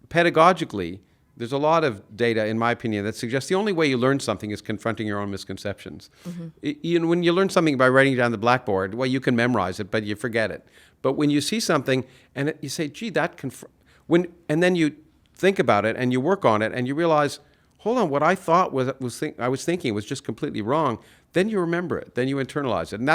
pedagogically, there's a lot of data, in my opinion, that suggests the only way you learn something is confronting your own misconceptions. Mm-hmm. When you learn something by writing it down the blackboard, well, you can memorize it, but you forget it. But when you see something and you say, "Gee, and then you think about it and you work on it and you realize, hold on, what I thought I was thinking was just completely wrong. Then you remember it, then you internalize it, and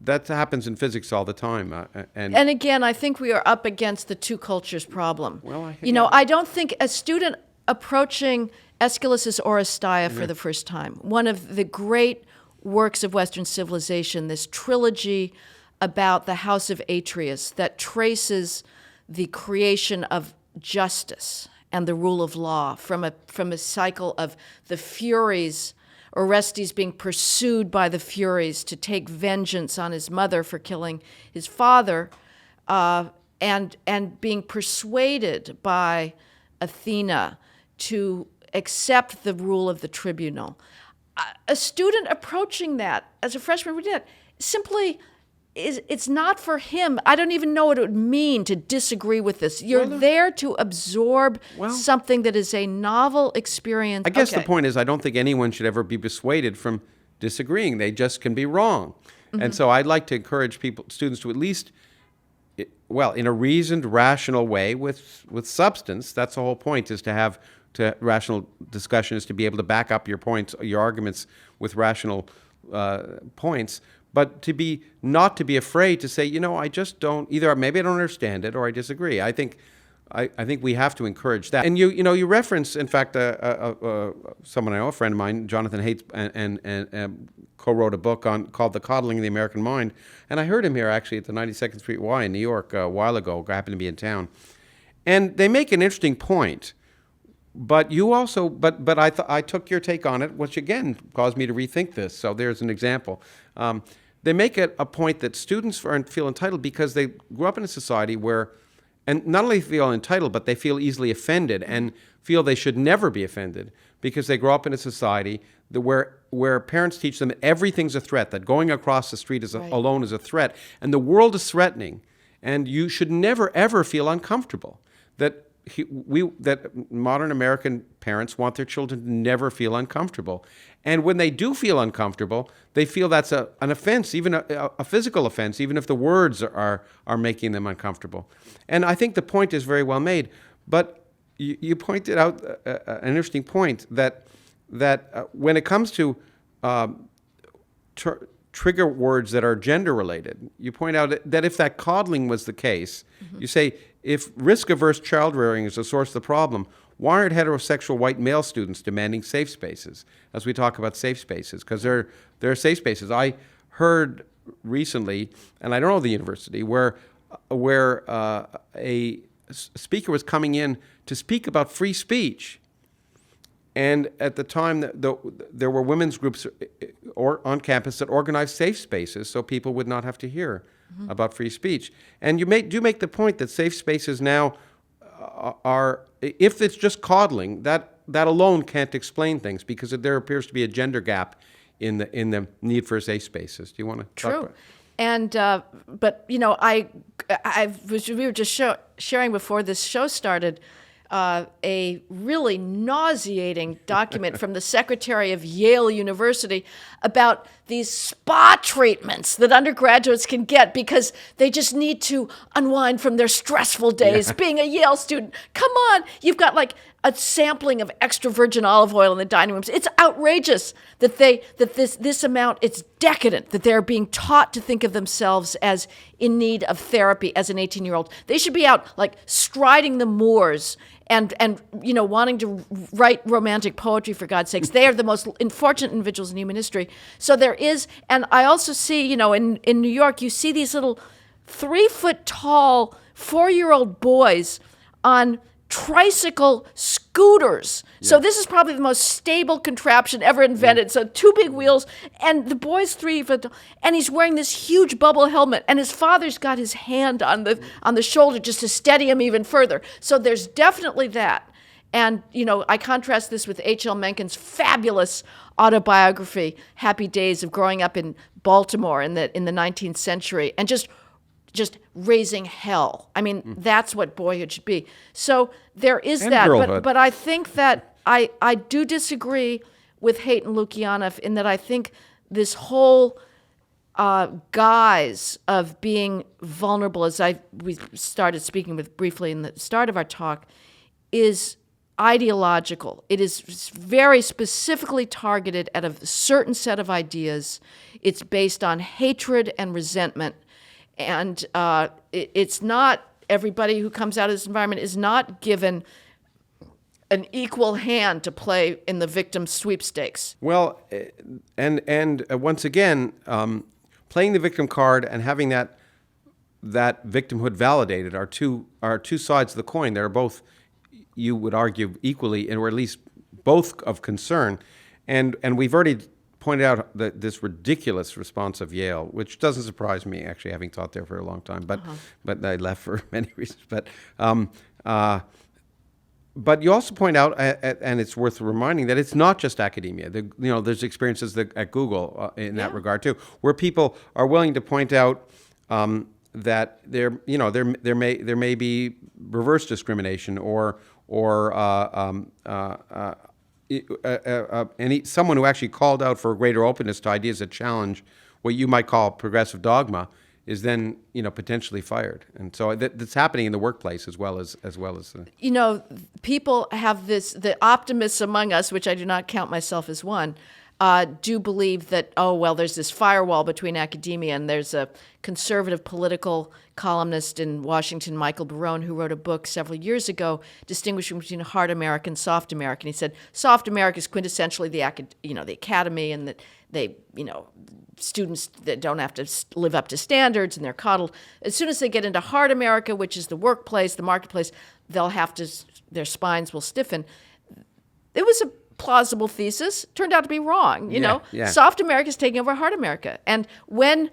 that happens in physics all the time. And again, I think we are up against the two cultures problem. Well, I don't think a student approaching Aeschylus's Oresteia for the first time, one of the great works of Western civilization, this trilogy about the House of Atreus that traces the creation of justice and the rule of law from a cycle of the Furies, Orestes being pursued by the Furies to take vengeance on his mother for killing his father, and being persuaded by Athena to accept the rule of the tribunal. A student approaching that as a freshman would do that simply it's not for him. I don't even know what it would mean to disagree with this. You're there to absorb something that is a novel experience. I guess the point is I don't think anyone should ever be dissuaded from disagreeing. They just can be wrong. Mm-hmm. And so I'd like to encourage students to at least, in a reasoned, rational way with substance. That's the whole point, is to have rational discussion, is to be able to back up your points, your arguments with rational points. But not to be afraid to say, I just don't, either maybe I don't understand it or I disagree. I think we have to encourage that. And you reference, in fact, someone I know, a friend of mine, Jonathan Haidt, and co-wrote a book called The Coddling of the American Mind. And I heard him here actually at the 92nd Street Y in New York a while ago. I happened to be in town. And they make an interesting point. But you also, but I took your take on it, which again caused me to rethink this. So there's an example. They make it a point that students feel entitled because they grew up in a society where, and not only feel entitled, but they feel easily offended and feel they should never be offended because they grow up in a society where parents teach them that everything's a threat, that going across the street alone is a threat, and the world is threatening, and you should never ever feel uncomfortable. That modern American parents want their children to never feel uncomfortable. And when they do feel uncomfortable, they feel that's an offense, even a physical offense, even if the words are making them uncomfortable. And I think the point is very well made. But you pointed out an interesting point that when it comes to trigger words that are gender-related, you point out that if that coddling was the case, you say, if risk-averse child-rearing is the source of the problem, why aren't heterosexual white male students demanding safe spaces, as we talk about safe spaces? Because there are safe spaces. I heard recently, and I don't know the university, where a speaker was coming in to speak about free speech. And at the time, there were women's groups on campus that organized safe spaces so people would not have to hear about free speech. And you do make the point that safe spaces now are, if it's just coddling, that alone can't explain things because there appears to be a gender gap in the need for safe spaces. Do you want to talk about it? And but we were just sharing before this show started. a really nauseating document from the secretary of Yale University about these spa treatments that undergraduates can get because they just need to unwind from their stressful days being a Yale student. Come on, you've got like a sampling of extra virgin olive oil in the dining rooms. It's outrageous that this amount, it's decadent that they're being taught to think of themselves as in need of therapy as an 18-year-old. They should be out like striding the moors and wanting to write romantic poetry, for God's sakes. They are the most unfortunate individuals in human history. So there is, and I also see, in New York, you see these little 3-foot-tall 4-year-old boys on tricycle scooters. Yeah. So this is probably the most stable contraption ever invented. So 2 big wheels, and the boy's 3 foot, and he's wearing this huge bubble helmet, and his father's got his hand on the shoulder just to steady him even further. So there's definitely that. And, I contrast this with H.L. Mencken's fabulous autobiography, Happy Days of Growing Up in Baltimore in the 19th century, and just raising hell. I mean, that's what boyhood should be. So there is and that. Girlhood. But I think that I do disagree with Hayton Lukianoff in that I think this whole guise of being vulnerable, as we started speaking with briefly in the start of our talk, is ideological. It is very specifically targeted at a certain set of ideas. It's based on hatred and resentment. And it's not, everybody who comes out of this environment is not given an equal hand to play in the victim sweepstakes. Well, and once again, playing the victim card and having that victimhood validated are two sides of the coin. They're both, you would argue, equally, or at least both of concern. And we've already pointed out this ridiculous response of Yale, which doesn't surprise me, actually, having taught there for a long time. But I left for many reasons. But you also point out, and it's worth reminding, that it's not just academia. There's experiences at Google in that regard too, where people are willing to point out that there may be reverse discrimination or someone who actually called out for a greater openness to ideas that challenge what you might call progressive dogma is then potentially fired, and so that's happening in the workplace as well as people have the optimists among us, which I do not count myself as one, do believe that there's this firewall between academia, and there's a conservative political columnist in Washington, Michael Barone, who wrote a book several years ago distinguishing between hard American, soft American. He said soft America is quintessentially the academy, and that they students that don't have to live up to standards and they're coddled. As soon as they get into hard America, which is the workplace, the marketplace, their spines will stiffen. It was a plausible thesis, turned out to be wrong. Soft America is taking over hard America. And when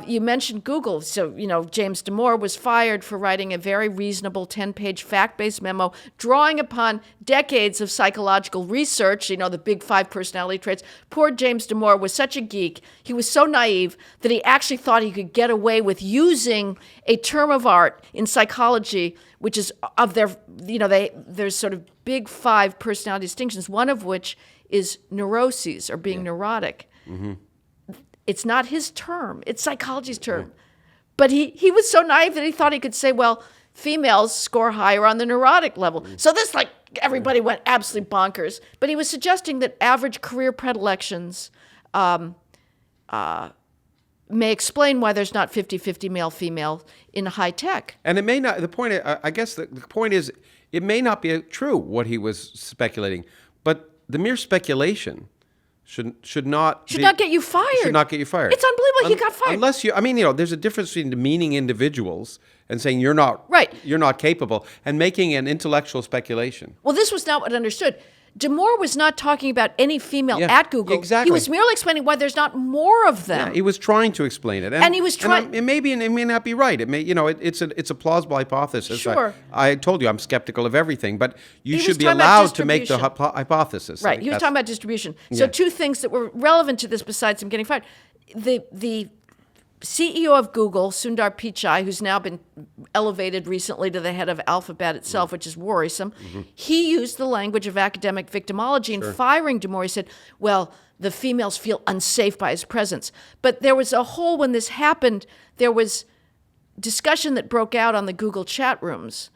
you mentioned Google, so James Damore was fired for writing a very reasonable 10-page fact-based memo drawing upon decades of psychological research, the big 5 personality traits. Poor James Damore was such a geek. He was so naive that he actually thought he could get away with using a term of art in psychology, which is of there's sort of big 5 personality distinctions, one of which is neuroses, or being neurotic. Mm-hmm. It's not his term. It's psychology's term. Yeah. But he was so naive that he thought he could say, females score higher on the neurotic level. So this, everybody went absolutely bonkers. But he was suggesting that average career predilections may explain why there's not 50-50 male-female in high tech. And it may not, the point is, it may not be true what he was speculating, but the mere speculation should not get you fired. Should not get you fired. It's unbelievable he got fired. Unless there's a difference between demeaning individuals and saying you're not capable, and making an intellectual speculation. Well, this was not what I understood. Damore was not talking about any female at Google. Exactly. He was merely explaining why there's not more of them. Yeah, he was trying to explain it, and he was trying. It may not be right. It may, it's a plausible hypothesis. Sure. I told you I'm skeptical of everything, but you should be allowed to make the hypothesis. Right. He was talking about distribution. So 2 things that were relevant to this besides him getting fired: the CEO of Google, Sundar Pichai, who's now been elevated recently to the head of Alphabet itself, which is worrisome, he used the language of academic victimology in firing Damore. He said, well, the females feel unsafe by his presence. But there was a whole, when this happened, there was discussion that broke out on the Google chat rooms.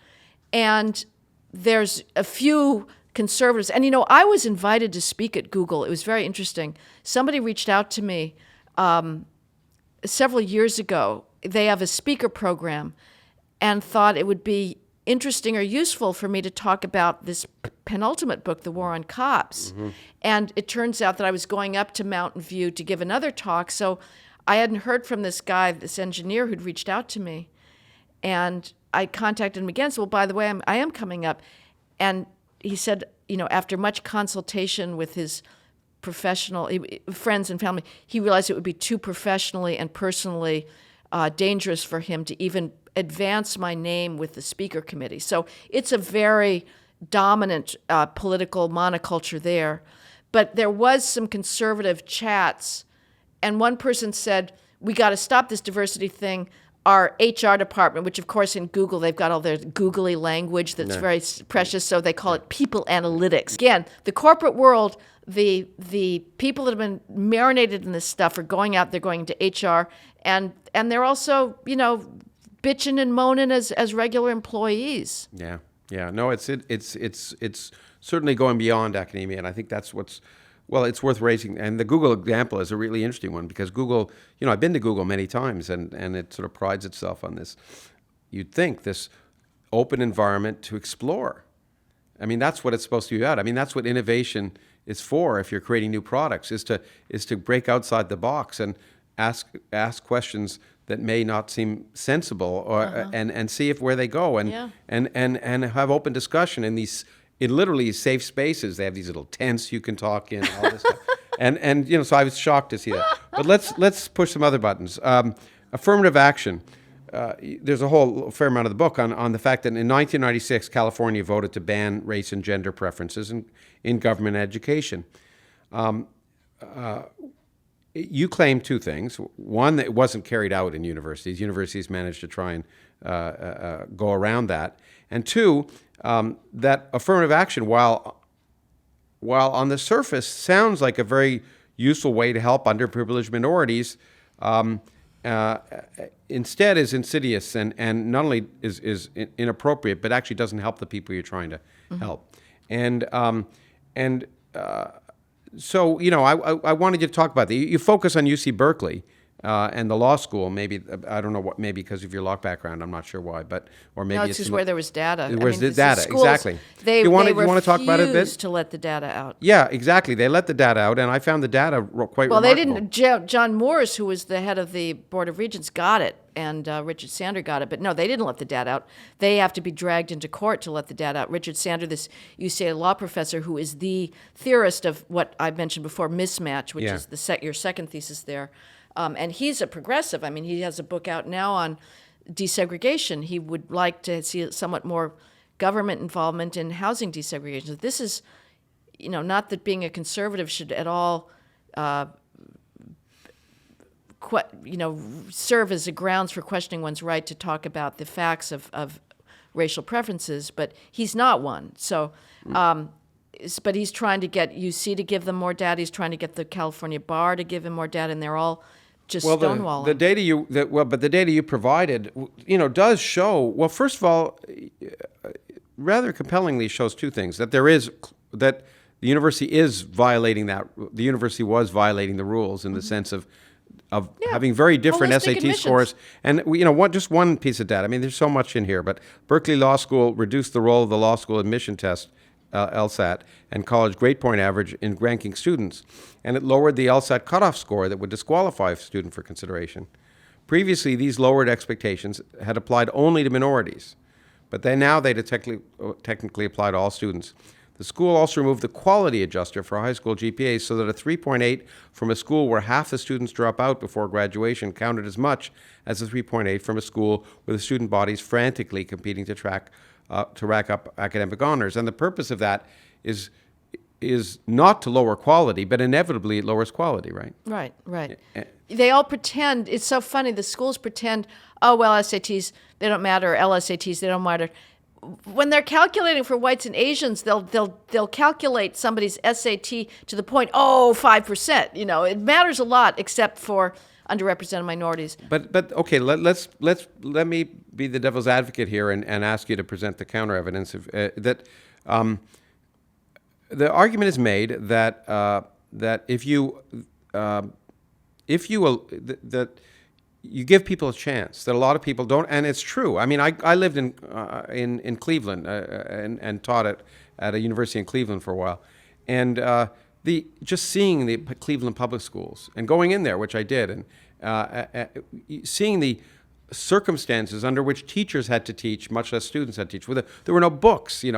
And there's a few conservatives. And, I was invited to speak at Google. It was very interesting. Somebody reached out to me several years ago. They have a speaker program and thought it would be interesting or useful for me to talk about this penultimate book, The War on Cops. And it turns out that I was going up to Mountain View to give another talk. So I hadn't heard from this guy, this engineer who'd reached out to me. And I contacted him again. So, well, by the way, I am coming up. And he said, after much consultation with his professional friends and family, he realized it would be too professionally and personally dangerous for him to even advance my name with the speaker committee. So it's a very dominant political monoculture there. But there was some conservative chats, and one person said, we got to stop this diversity thing. Our HR department, which of course in Google, they've got all their googly language that's very precious, so they call it people analytics. Again, the corporate world, the people that have been marinated in this stuff are going out, they're going into HR, and they're also, bitching and moaning as regular employees. Yeah. No, it's certainly going beyond academia, and I think that's it's worth raising. And the Google example is a really interesting one because Google, I've been to Google many times, and it sort of prides itself on this. You'd think this open environment to explore. I mean, that's what it's supposed to be about. I mean, that's what innovation is for. If you're creating new products, is to break outside the box and ask questions that may not seem sensible, or and see where they go, and have open discussion in literally safe spaces. They have these little tents you can talk in, all this stuff. And so I was shocked to see that. But let's push some other buttons. Affirmative action. There's a fair amount of the book on the fact that in 1996, California voted to ban race and gender preferences in government education. You claim two things. One, that it wasn't carried out in universities. Universities managed to try and go around that. And two, that affirmative action, while on the surface sounds like a very useful way to help underprivileged minorities, instead is insidious and not only is inappropriate, but actually doesn't help the people you're trying to help. So, I wanted you to talk about that. You focus on UC Berkeley and the law school. Maybe, I don't know what, maybe because of your law background. I'm not sure why, or maybe it's just where there was data. Where's the data? Schools, exactly. They want to talk about it a bit? refused to let the data out. Yeah, exactly. They let the data out, and I found the data quite Well, remarkable. they didn't. John Moores, who was the head of the Board of Regents, got it, and Richard Sander got it. But no, they didn't let the data out. They have to be dragged into court to let the data out. Richard Sander, this UCLA law professor, who is the theorist of what I mentioned before, mismatch, which is your second thesis there. And he's a progressive. I mean, he has a book out now on desegregation. He would like to see somewhat more government involvement in housing desegregation. This is, not that being a conservative should at all, serve as a grounds for questioning one's right to talk about the facts of racial preferences, but he's not one. So, but he's trying to get UC to give them more data. He's trying to get the California Bar to give him more data, and they're all just stonewalling. The data you provided, does show. Well, first of all, rather compellingly shows two things: that the university is violating that. The university was violating the rules in the sense of having very different Holistic SAT admissions. scores. And just one piece of data. I mean, there's so much in here, but Berkeley Law School reduced the role of the law school admission test, LSAT, and college grade point average in ranking students, and it lowered the LSAT cutoff score that would disqualify a student for consideration. Previously, these lowered expectations had applied only to minorities, but they technically apply to all students. The school also removed the quality adjuster for high school GPAs so that a 3.8 from a school where half the students drop out before graduation counted as much as a 3.8 from a school where the student bodies frantically competing to rack up academic honors. And the purpose of that is is not to lower quality, but inevitably it lowers quality, right? Right. They all pretend. It's so funny. The schools pretend, oh, well, SATs, they don't matter. LSATs, they don't matter. When they're calculating for whites and Asians, they'll calculate somebody's SAT to the point, 5%. It matters a lot, except for underrepresented minorities. But okay, let me be the devil's advocate here and ask you to present the counter evidence that the argument is made that if you give people a chance, that a lot of people don't, and it's true. I mean, I lived in Cleveland and taught at a university in Cleveland for a while, and just seeing the Cleveland public schools and going in there, which I did, and seeing the circumstances under which teachers had to teach, much less students had to teach. There were no books. They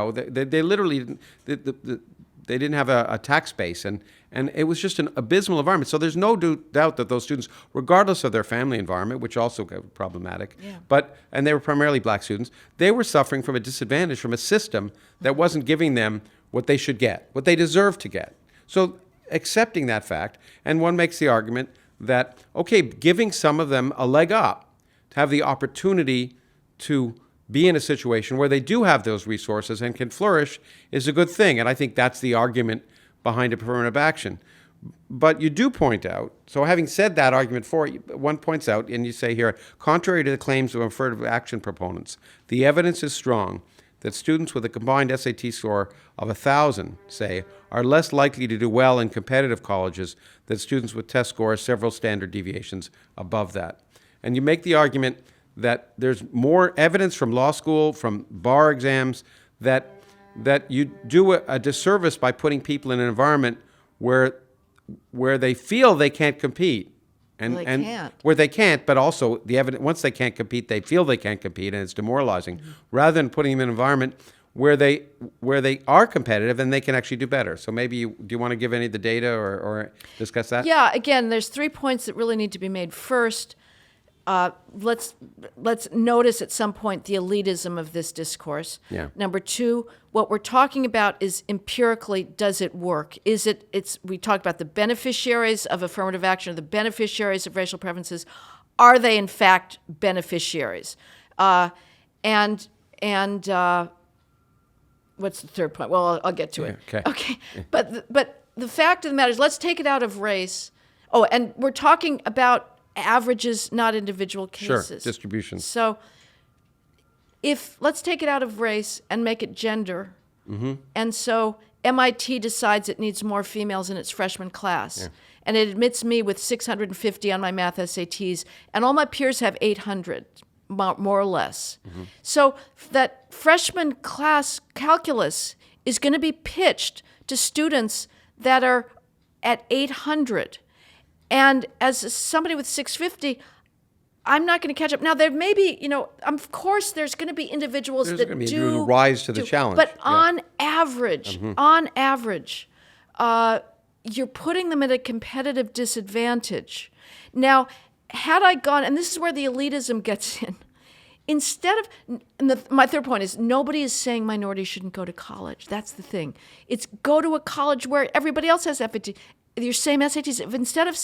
literally they didn't have a tax base, and it was just an abysmal environment. So there's no doubt that those students, regardless of their family environment, which also got problematic, and they were primarily black students, they were suffering from a disadvantage from a system that wasn't giving them what they should get, what they deserve to get. So accepting that fact, and one makes the argument that, okay, giving some of them a leg up to have the opportunity to be in a situation where they do have those resources and can flourish is a good thing. And I think that's the argument behind affirmative action. But you do point out, so having said that argument for you, one points out, and you say here, contrary to the claims of affirmative action proponents, the evidence is strong that students with a combined SAT score of 1,000, say, are less likely to do well in competitive colleges than students with test scores several standard deviations above that. And you make the argument that there's more evidence from law school, from bar exams, that you do a disservice by putting people in an environment where they feel they can't compete. Where they can't, but also the evidence, once they can't compete, they feel they can't compete, and it's demoralizing, rather than putting them in an environment where they are competitive and they can actually do better. So maybe do you want to give any of the data or discuss that? Yeah, again, there's 3 points that really need to be made. First, let's notice at some point the elitism of this discourse. Yeah. Number 2, what we're talking about is empirically, does it work? We talked about the beneficiaries of affirmative action, or the beneficiaries of racial preferences. Are they in fact beneficiaries? And what's the third point? Well, I'll get to it. Okay. But the fact of the matter is, let's take it out of race. Oh, and we're talking about averages, not individual cases. Sure, distribution. So let's take it out of race and make it gender. Mm-hmm. And so MIT decides it needs more females in its freshman class. Yeah. And it admits me with 650 on my math SATs, and all my peers have 800, more or less. Mm-hmm. So that freshman class calculus is going to be pitched to students that are at 800. And as somebody with 650, I'm not going to catch up. Now, there may be, of course, there's going to be individuals that do rise to the challenge. But on average, you're putting them at a competitive disadvantage. Now, had I gone, and this is where the elitism gets in, my third point is, nobody is saying minorities shouldn't go to college. That's the thing. It's go to a college where everybody else has FAT. Your same SATs. If instead of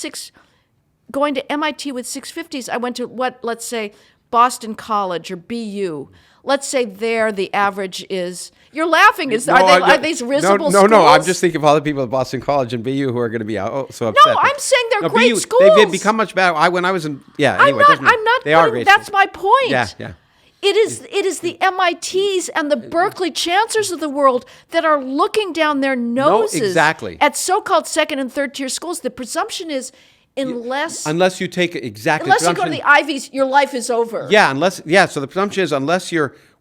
going to MIT with 650s, I went to let's say Boston College or BU. Let's say there the average is. You're laughing. Are these risible schools? No. I'm just thinking of all the people at Boston College and BU who are going to be so upset. No, I'm saying they're great BU, schools. They've become much better. When I was in anyway, I'm not. They are great. That's my point. Yeah. It is the MITs and the Berkeley chancellors of the world that are looking down their noses at so-called second and third tier schools. The presumption is unless you take exactly unless you go to the Ivies, your life is over. Yeah, so the presumption is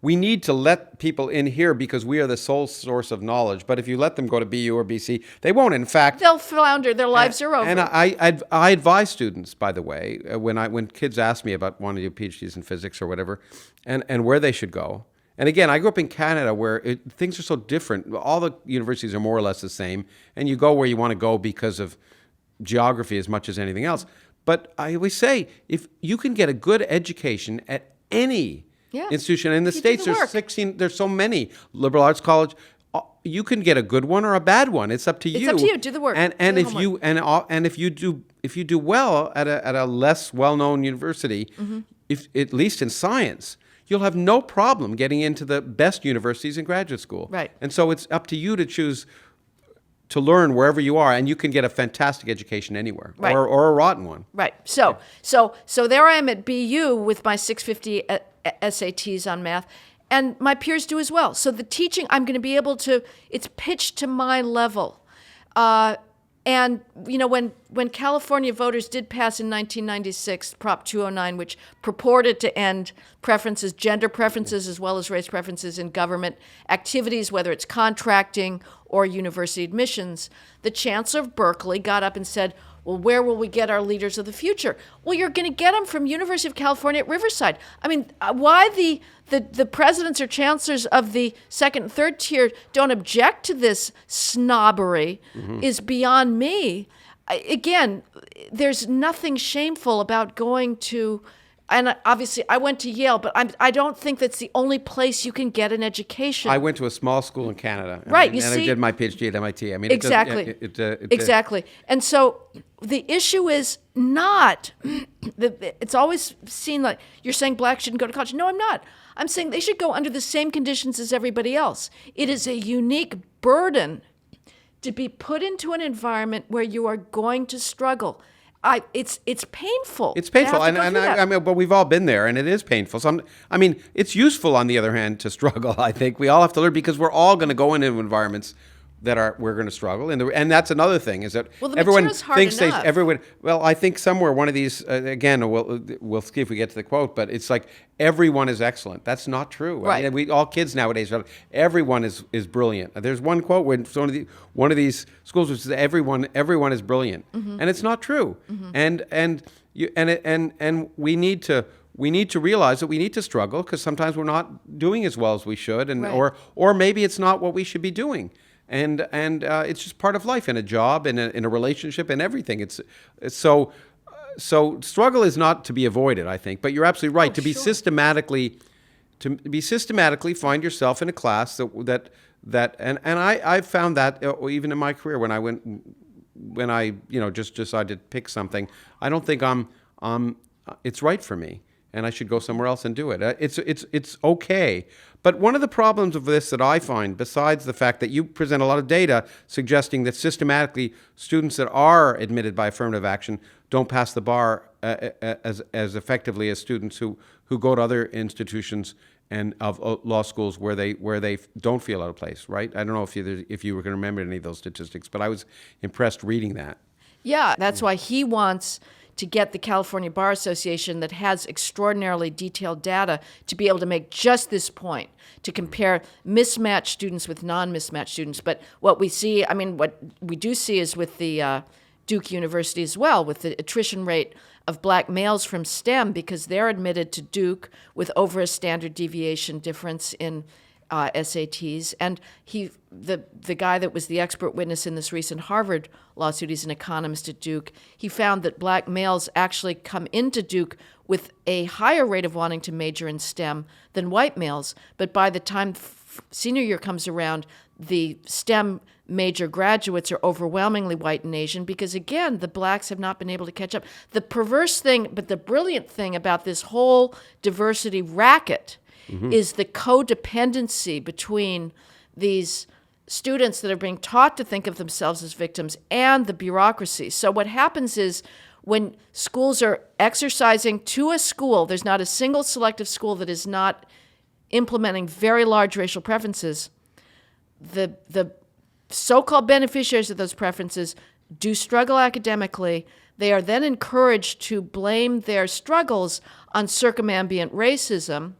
we need to let people in here because we are the sole source of knowledge. But if you let them go to BU or BC, they won't. In fact, they'll flounder. Their lives are over. And I advise students, by the way, when kids ask me about wanting to do PhDs in physics or whatever, and where they should go. And again, I grew up in Canada where things are so different. All the universities are more or less the same, and you go where you want to go because of geography as much as anything else. But I always say, if you can get a good education at any institution in the States, there's so many liberal arts college. you can get a good one or a bad one. It's up to you. It's up to you. Do the work. And Do the if homework. you and if you do well at a less well-known university, if at least in science, you'll have no problem getting into the best universities in graduate school. Right. And so it's up to you to choose to learn wherever you are, and you can get a fantastic education anywhere, Right. or a rotten one. Right. So there I am at BU with my 650 SATs on math, and my peers do as well. So the teaching, I'm going to be able to, it's pitched to my level. And, when California voters did pass in 1996 Prop 209, which purported to end preferences, gender preferences, as well as race preferences in government activities, whether it's contracting or university admissions, the chancellor of Berkeley got up and said, well, where will we get our leaders of the future? Well, you're going to get them from University of California at Riverside. I mean, why the presidents or chancellors of the second and third tier don't object to this snobbery is beyond me. Again, there's nothing shameful about going to, and obviously I went to Yale, but I don't think that's the only place you can get an education. I went to a small school in Canada. Right, and you see? I did my PhD at MIT. I mean, Exactly. Exactly. And so the issue is not, it's always seen like, you're saying blacks shouldn't go to college. No, I'm not. I'm saying they should go under the same conditions as everybody else. It is a unique burden to be put into an environment where you are going to struggle. It's painful. It's painful, to have to go through that. I mean, but we've all been there, and it is painful. So, it's useful on the other hand to struggle. I think we all have to learn because we're all going to go into environments that we're going to struggle, and that's another thing is that the everyone material's hard thinks enough. everyone. Well, I think somewhere one of these again. We'll see if we get to the quote, but it's like everyone is excellent. That's not true. Right. I mean, all kids nowadays, everyone is brilliant. There's one quote when one of these schools which says everyone is brilliant, and it's not true. And we need to realize that we need to struggle because sometimes we're not doing as well as we should, and Right. or maybe it's not what we should be doing. And it's just part of life in a job, in a relationship, and everything. It's so struggle is not to be avoided, I think. But you're absolutely right. To be systematically find yourself in a class that I found that even in my career when I just decided to pick something, I don't think it's right for me, and I should go somewhere else and do it. It's okay. But one of the problems of this that I find, besides the fact that you present a lot of data suggesting that systematically students that are admitted by affirmative action don't pass the bar as effectively as students who go to other institutions and of law schools where they don't feel out of place, right? I don't know if you were going to remember any of those statistics, but I was impressed reading that. Yeah, that's why he wants to get the California Bar Association that has extraordinarily detailed data to be able to make just this point, to compare mismatched students with non-mismatched students. But what we see, what we do see is with the Duke University as well, with the attrition rate of black males from STEM, because they're admitted to Duke with over a standard deviation difference in SATs. And the guy that was the expert witness in this recent Harvard lawsuit, he's an economist at Duke, he found that black males actually come into Duke with a higher rate of wanting to major in STEM than white males. But by the time senior year comes around, the STEM major graduates are overwhelmingly white and Asian because, again, the blacks have not been able to catch up. The perverse thing, but the brilliant thing about this whole diversity racket is the codependency between these students that are being taught to think of themselves as victims and the bureaucracy. So what happens is when schools are exercising to a school, there's not a single selective school that is not implementing very large racial preferences. The so-called beneficiaries of those preferences do struggle academically. They are then encouraged to blame their struggles on circumambient racism.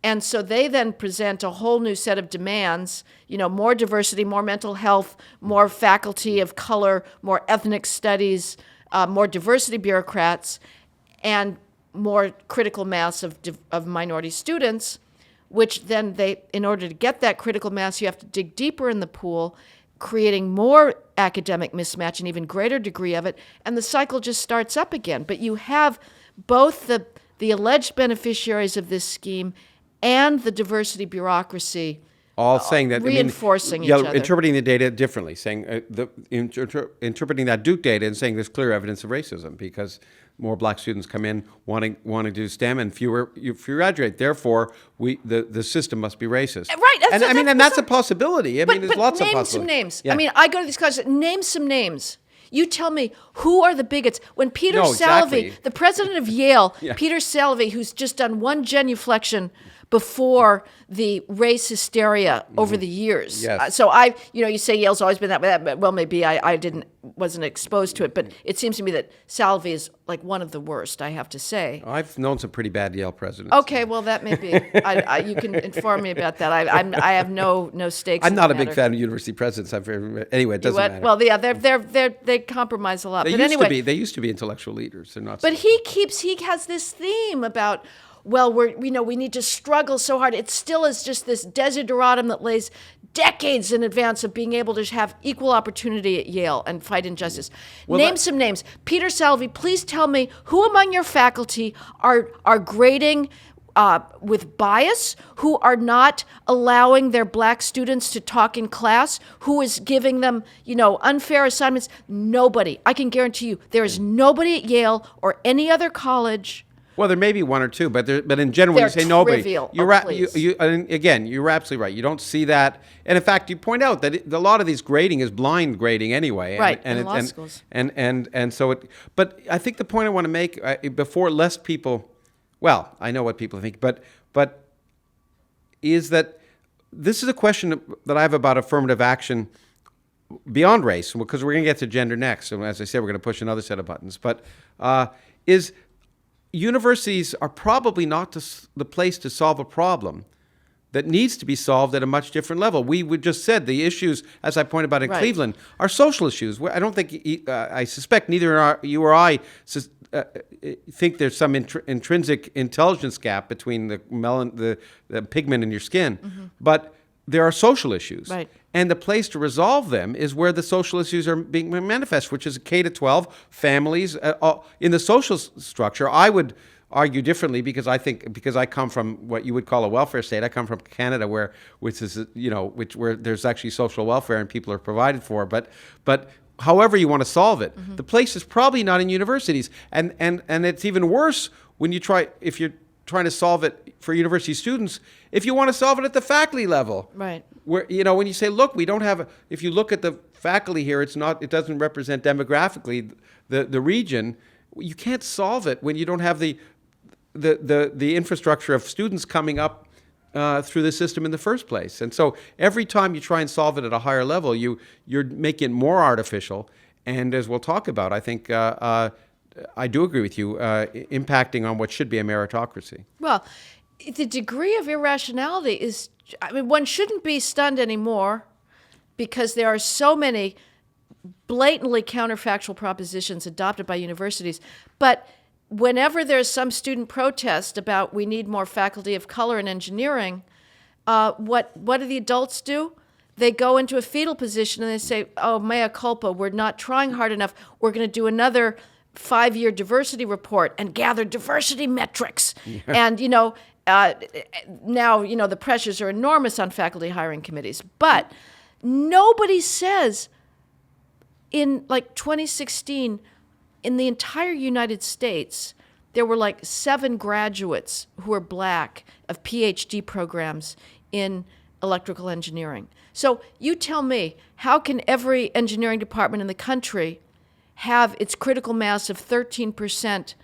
And so they then present a whole new set of demands, more diversity, more mental health, more faculty of color, more ethnic studies, more diversity bureaucrats, and more critical mass of minority students, which then in order to get that critical mass, you have to dig deeper in the pool, creating more academic mismatch, an even greater degree of it, and the cycle just starts up again. But you have both the alleged beneficiaries of this scheme and the diversity bureaucracy all saying that reinforcing each yeah, other. interpreting the data differently, saying interpreting that Duke data and saying there's clear evidence of racism because more black students come in wanting to do STEM and fewer graduate. Therefore, the system must be racist. Right. That's a possibility. I mean, there's lots of possibilities. Name some names. Yeah. I mean, I go to these classes. Name some names. You tell me, who are the bigots? When Peter Salovey, the president of Yale, Peter Salovey, who's just done one genuflection before the race hysteria over the years. Yes. So you say Yale's always been that way. Well, maybe I wasn't exposed to it, but it seems to me that Salovey is like one of the worst, I have to say. I've known some pretty bad Yale presidents. Okay, well, that may be. You can inform me about that. I have no stakes. I'm not a matter. big fan of university presidents. Anyway, it doesn't matter. Well, yeah, they compromise a lot. They used to be intellectual leaders. They're not. But he has this theme about, well, we need to struggle so hard. It still is just this desideratum that lays decades in advance of being able to have equal opportunity at Yale and fight injustice. Name some names. Peter Salovey, please tell me who among your faculty are grading with bias, who are not allowing their black students to talk in class, who is giving them, unfair assignments. Nobody. I can guarantee you, there is nobody at Yale or any other college. Well, there may be one or two, but in general, They're you say nobody. trivial. You're again, you're absolutely right. You don't see that, and in fact, you point out that a lot of these grading is blind grading anyway. Right, and in law schools. And so it. But I think the point I want to make before less people, well, I know what people think, but is that this is a question that I have about affirmative action beyond race, because we're going to get to gender next, and as I said, we're going to push another set of buttons. But universities are probably not the place to solve a problem that needs to be solved at a much different level. We just said the issues, as I pointed out in Cleveland, are social issues. I don't think, I suspect neither you or I think there's some intrinsic intelligence gap between the pigment in your skin. But there are social issues. Right. And the place to resolve them is where the social issues are being manifest, which is K-12, families. In the social structure, I would argue differently because I come from what you would call a welfare state. I come from Canada, where there's actually social welfare and people are provided for. But however you want to solve it, the place is probably not in universities. And it's even worse if you're trying to solve it for university students, if you want to solve it at the faculty level. Right. Where, when you say, look, we don't have, if you look at the faculty here, it doesn't represent demographically the region. You can't solve it when you don't have the infrastructure of students coming up through the system in the first place. And so every time you try and solve it at a higher level, you're making it more artificial. And as we'll talk about, I think I do agree with you, impacting on what should be a meritocracy. Well, the degree of irrationality is, one shouldn't be stunned anymore because there are so many blatantly counterfactual propositions adopted by universities. But whenever there's some student protest about we need more faculty of color in engineering, what do the adults do? They go into a fetal position and they say, oh, mea culpa, we're not trying hard enough. We're going to do another 5-year diversity report and gather diversity metrics. Yeah. And, now, the pressures are enormous on faculty hiring committees. But nobody says in 2016, in the entire United States, there were 7 graduates who were black of PhD programs in electrical engineering. So you tell me, how can every engineering department in the country have its critical mass of 13%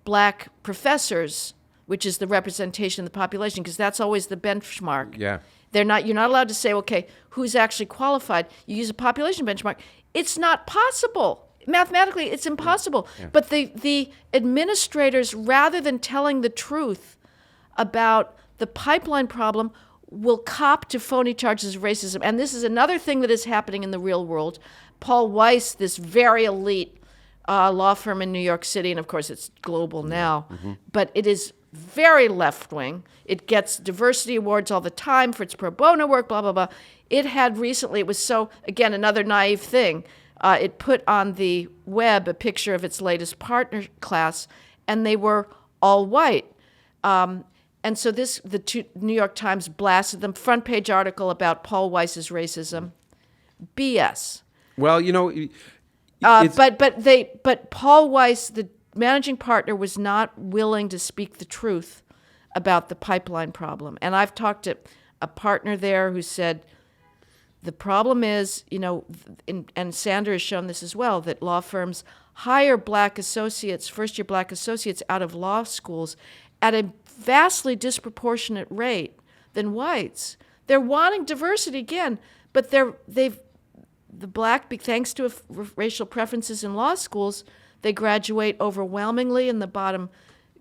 black professors, which is the representation of the population, because that's always the benchmark. Yeah. You're not allowed to say, okay, who's actually qualified? You use a population benchmark. It's not possible. Mathematically, it's impossible. Yeah. But the administrators, rather than telling the truth about the pipeline problem, will cop to phony charges of racism. And this is another thing that is happening in the real world. Paul Weiss, this very elite law firm in New York City, and of course it's global now, but it is very left-wing. It gets diversity awards all the time for its pro bono work, blah, blah, blah. It had recently, it was so, again, another naive thing, it put on the web a picture of its latest partner class, and they were all white. And so New York Times blasted them. Front page article about Paul Weiss's racism. BS. Well, But Paul Weiss, the managing partner, was not willing to speak the truth about the pipeline problem. And I've talked to a partner there who said the problem is, and Sandra has shown this as well, that law firms hire black associates, first-year black associates, out of law schools at a vastly disproportionate rate than whites. They're wanting diversity again, but the black, thanks to racial preferences in law schools, they graduate overwhelmingly in the bottom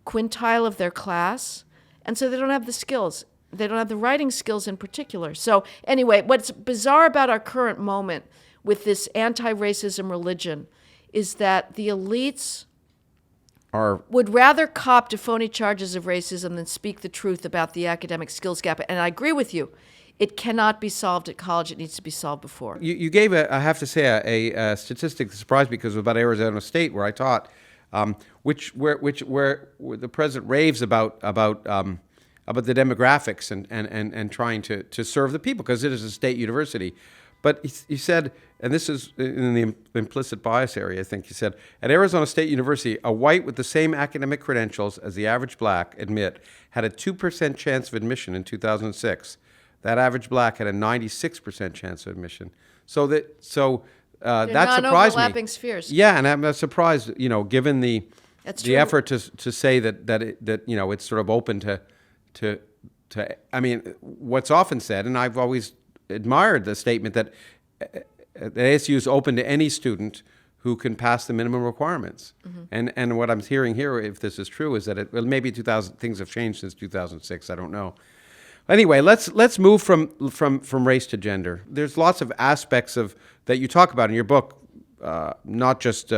quintile of their class, and so they don't have the skills. They don't have the writing skills in particular. So anyway, what's bizarre about our current moment with this anti-racism religion is that the elites would rather cop to phony charges of racism than speak the truth about the academic skills gap. And I agree with you. It cannot be solved at college. It needs to be solved before. You gave, I have to say, a statistic that surprised me because it was about Arizona State, where I taught, where the president raves about the demographics and trying to serve the people because it is a state university. But he said, and this is in the implicit bias area, I think he said, at Arizona State University, a white with the same academic credentials as the average black had a 2% chance of admission in 2006. That average black had a 96% chance of admission. So that surprised me. Non-overlapping spheres. Yeah, and I'm surprised, given the effort to say that it's sort of open to I mean, what's often said, and I've always admired the statement that the ASU is open to any student who can pass the minimum requirements. Mm-hmm. And what I'm hearing here, if this is true, is that maybe things have changed since 2006. I don't know. Anyway, let's move from race to gender. There's lots of aspects that you talk about in your book, not just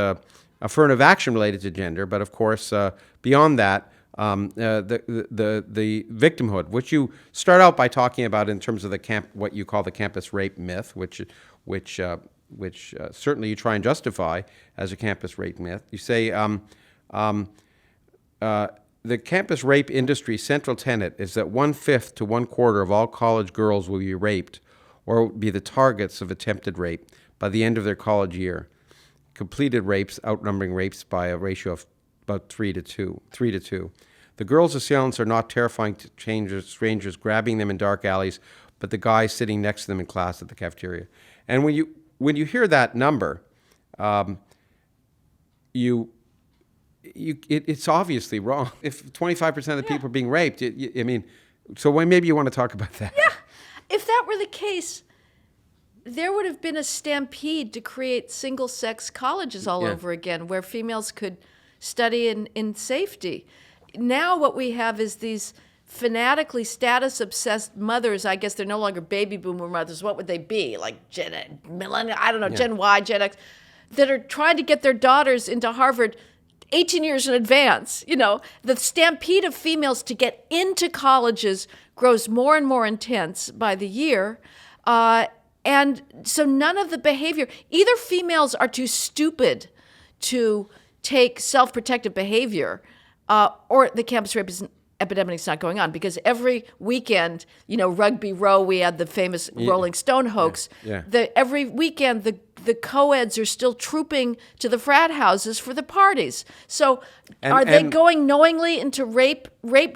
affirmative action related to gender, but of course beyond that, the victimhood, which you start out by talking about in terms of what you call the campus rape myth, which certainly you try and justify as a campus rape myth. You say the campus rape industry's central tenet is that 1/5 to 1/4 of all college girls will be raped or be the targets of attempted rape by the end of their college year. Completed rapes outnumbering rapes by a ratio of about 3 to 2. The girls' assailants are not terrifying strangers grabbing them in dark alleys, but the guys sitting next to them in class at the cafeteria. And when you hear that number, it's obviously wrong. If 25% of the people are being raped, maybe you want to talk about that. Yeah, if that were the case, there would have been a stampede to create single-sex colleges all over again, where females could study in safety. Now what we have is these fanatically status-obsessed mothers. I guess they're no longer baby boomer mothers. What would they be? Like millennial? I don't know, Gen Y, Gen X, that are trying to get their daughters into Harvard 18 years in advance. The stampede of females to get into colleges grows more and more intense by the year. And so none of the behavior, either females are too stupid to take self-protective behavior, or the campus rape epidemic is not going on, because every weekend, Rugby Row, we had the famous Rolling Stone hoax. Yeah. Every weekend, the co-eds are still trooping to the frat houses for the parties. So are they going knowingly into rape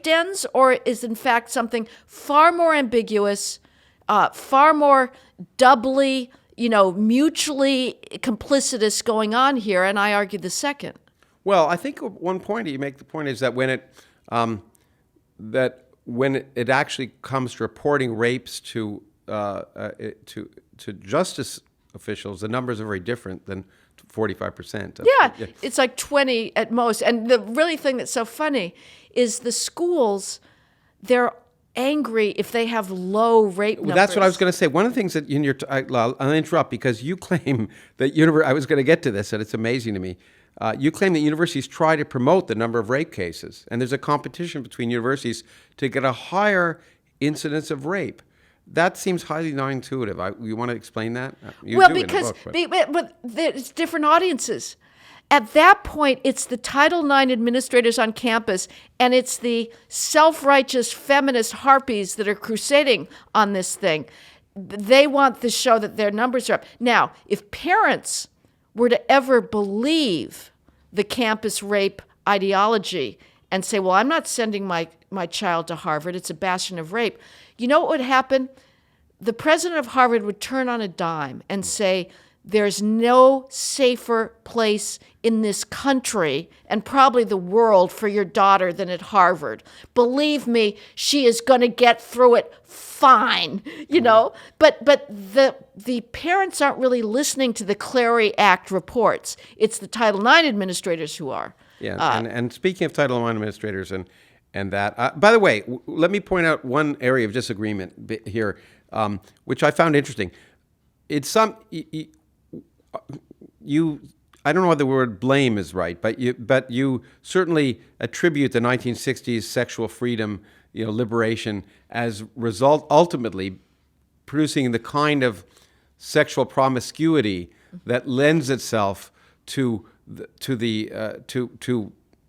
dens, or is in fact something far more ambiguous, far more doubly, mutually complicitous going on here? And I argue the second. Well, I think one point you make, the point is that when it actually comes to reporting rapes to justice officials, the numbers are very different than 45%. Yeah, it's like 20 at most. And the really thing that's so funny is the schools, they're angry if they have low rape numbers. That's what I was going to say. One of the things that I'll interrupt because you claim that I was going to get to this, and it's amazing to me. You claim that universities try to promote the number of rape cases, and there's a competition between universities to get a higher incidence of rape. That seems highly non-intuitive. You want to explain that? Because but there's different audiences. At that point, it's the Title IX administrators on campus, and it's the self-righteous feminist harpies that are crusading on this thing. They want to show that their numbers are up. Now, if parents were to ever believe the campus rape ideology and say, well, I'm not sending my child to Harvard, it's a bastion of rape, you know what would happen? The president of Harvard would turn on a dime and say, there's no safer place in this country and probably the world for your daughter than at Harvard. Believe me, she is going to get through it fine, you know. But the parents aren't really listening to the Clary Act reports. It's the Title IX administrators who are. Yeah, and speaking of Title IX administrators and that, by the way, let me point out one area of disagreement here, which I found interesting. It's some I don't know whether the word blame is right, but you certainly attribute the 1960s sexual freedom, liberation as result ultimately producing the kind of sexual promiscuity that lends itself to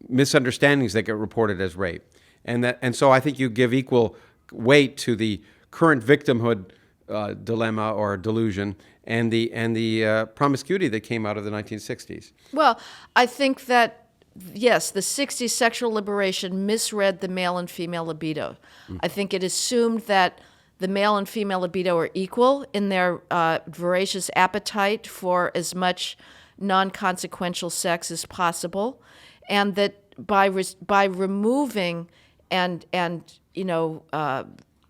misunderstandings that get reported as rape, and so I think you give equal weight to the current victimhood dilemma or delusion and the promiscuity that came out of the 1960s. Well, I think that, yes, the 60s sexual liberation misread the male and female libido. I think it assumed that the male and female libido are equal in their voracious appetite for as much non-consequential sex as possible, and that by removing and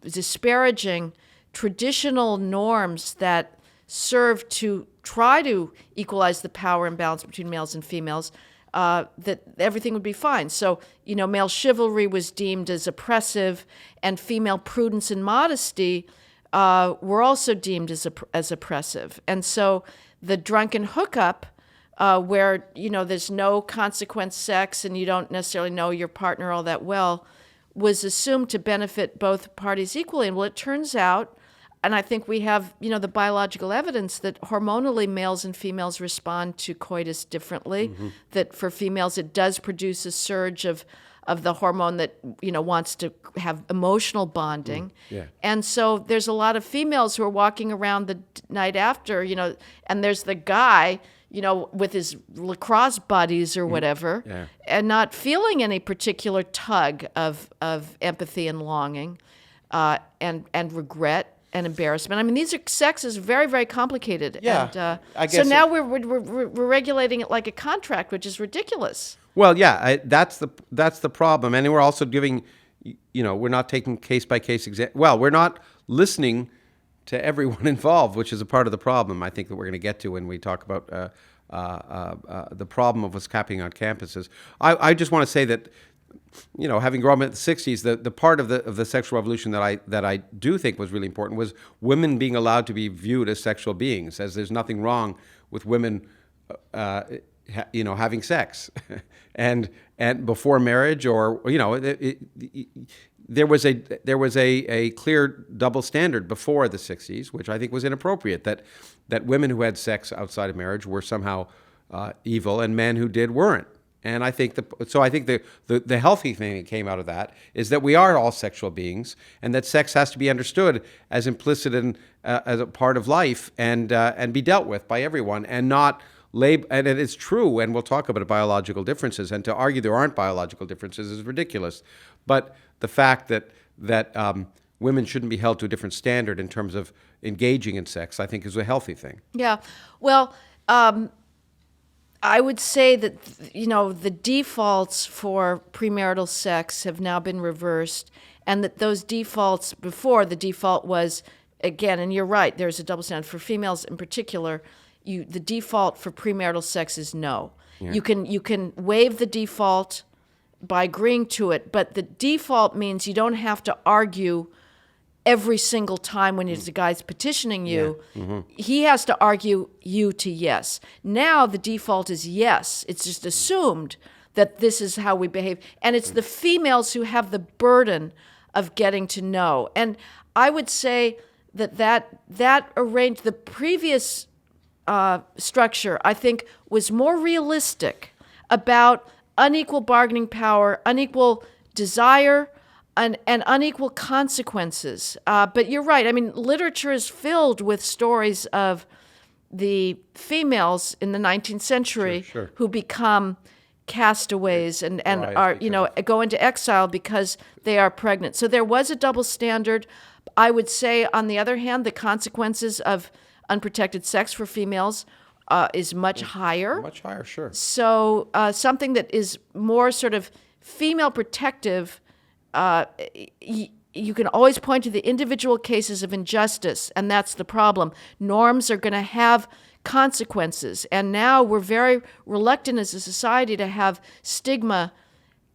disparaging traditional norms that serve to try to equalize the power imbalance between males and females, that everything would be fine. So, male chivalry was deemed as oppressive, and female prudence and modesty were also deemed as oppressive. And so the drunken hookup, where, there's no consequence sex and you don't necessarily know your partner all that well, was assumed to benefit both parties equally. And well, it turns out, and I think we have, the biological evidence that hormonally males and females respond to coitus differently, that for females it does produce a surge of the hormone that, wants to have emotional bonding. And so there's a lot of females who are walking around the night after, and there's the guy, with his lacrosse buddies or whatever, and not feeling any particular tug of empathy and longing and regret and embarrassment. I mean, sex is very, very complicated. Yeah, and, I guess so now we're regulating it like a contract, which is ridiculous. Well, yeah, that's the problem, and we're also giving, we're not taking case by case Well, we're not listening to everyone involved, which is a part of the problem. I think that we're going to get to when we talk about the problem of what's happening on campuses. I just want to say that, having grown up in the 60s, the part of the sexual revolution that I do think was really important was women being allowed to be viewed as sexual beings, as there's nothing wrong with women, having sex, and before marriage, or there was a clear double standard before the 60s, which I think was inappropriate, that women who had sex outside of marriage were somehow evil, and men who did weren't. And I think the healthy thing that came out of that is that we are all sexual beings, and that sex has to be understood as implicit and as a part of life, and be dealt with by everyone, and not label. And it is true, and we'll talk about biological differences. And to argue there aren't biological differences is ridiculous. But the fact that women shouldn't be held to a different standard in terms of engaging in sex, I think, is a healthy thing. Yeah. Well, I would say that, the defaults for premarital sex have now been reversed, and that those defaults before, the default was, again, and you're right, there's a double standard. For females in particular, the default for premarital sex is no. Yeah. You can waive the default by agreeing to it, but the default means you don't have to argue every single time when the guy's petitioning you. Yeah. Mm-hmm. He has to argue you to yes. Now the default is yes. It's just assumed that this is how we behave. And it's the females who have the burden of getting to know. And I would say that the previous structure, I think, was more realistic about unequal bargaining power, unequal desire, and unequal consequences. But you're right. I mean, literature is filled with stories of the females in the 19th century Sure. who become castaways and are, go into exile because they are pregnant. So there was a double standard. I would say, on the other hand, the consequences of unprotected sex for females is much higher. Much higher, sure. So something that is more sort of female protective, you can always point to the individual cases of injustice, and that's the problem. Norms are going to have consequences, and now we're very reluctant as a society to have stigma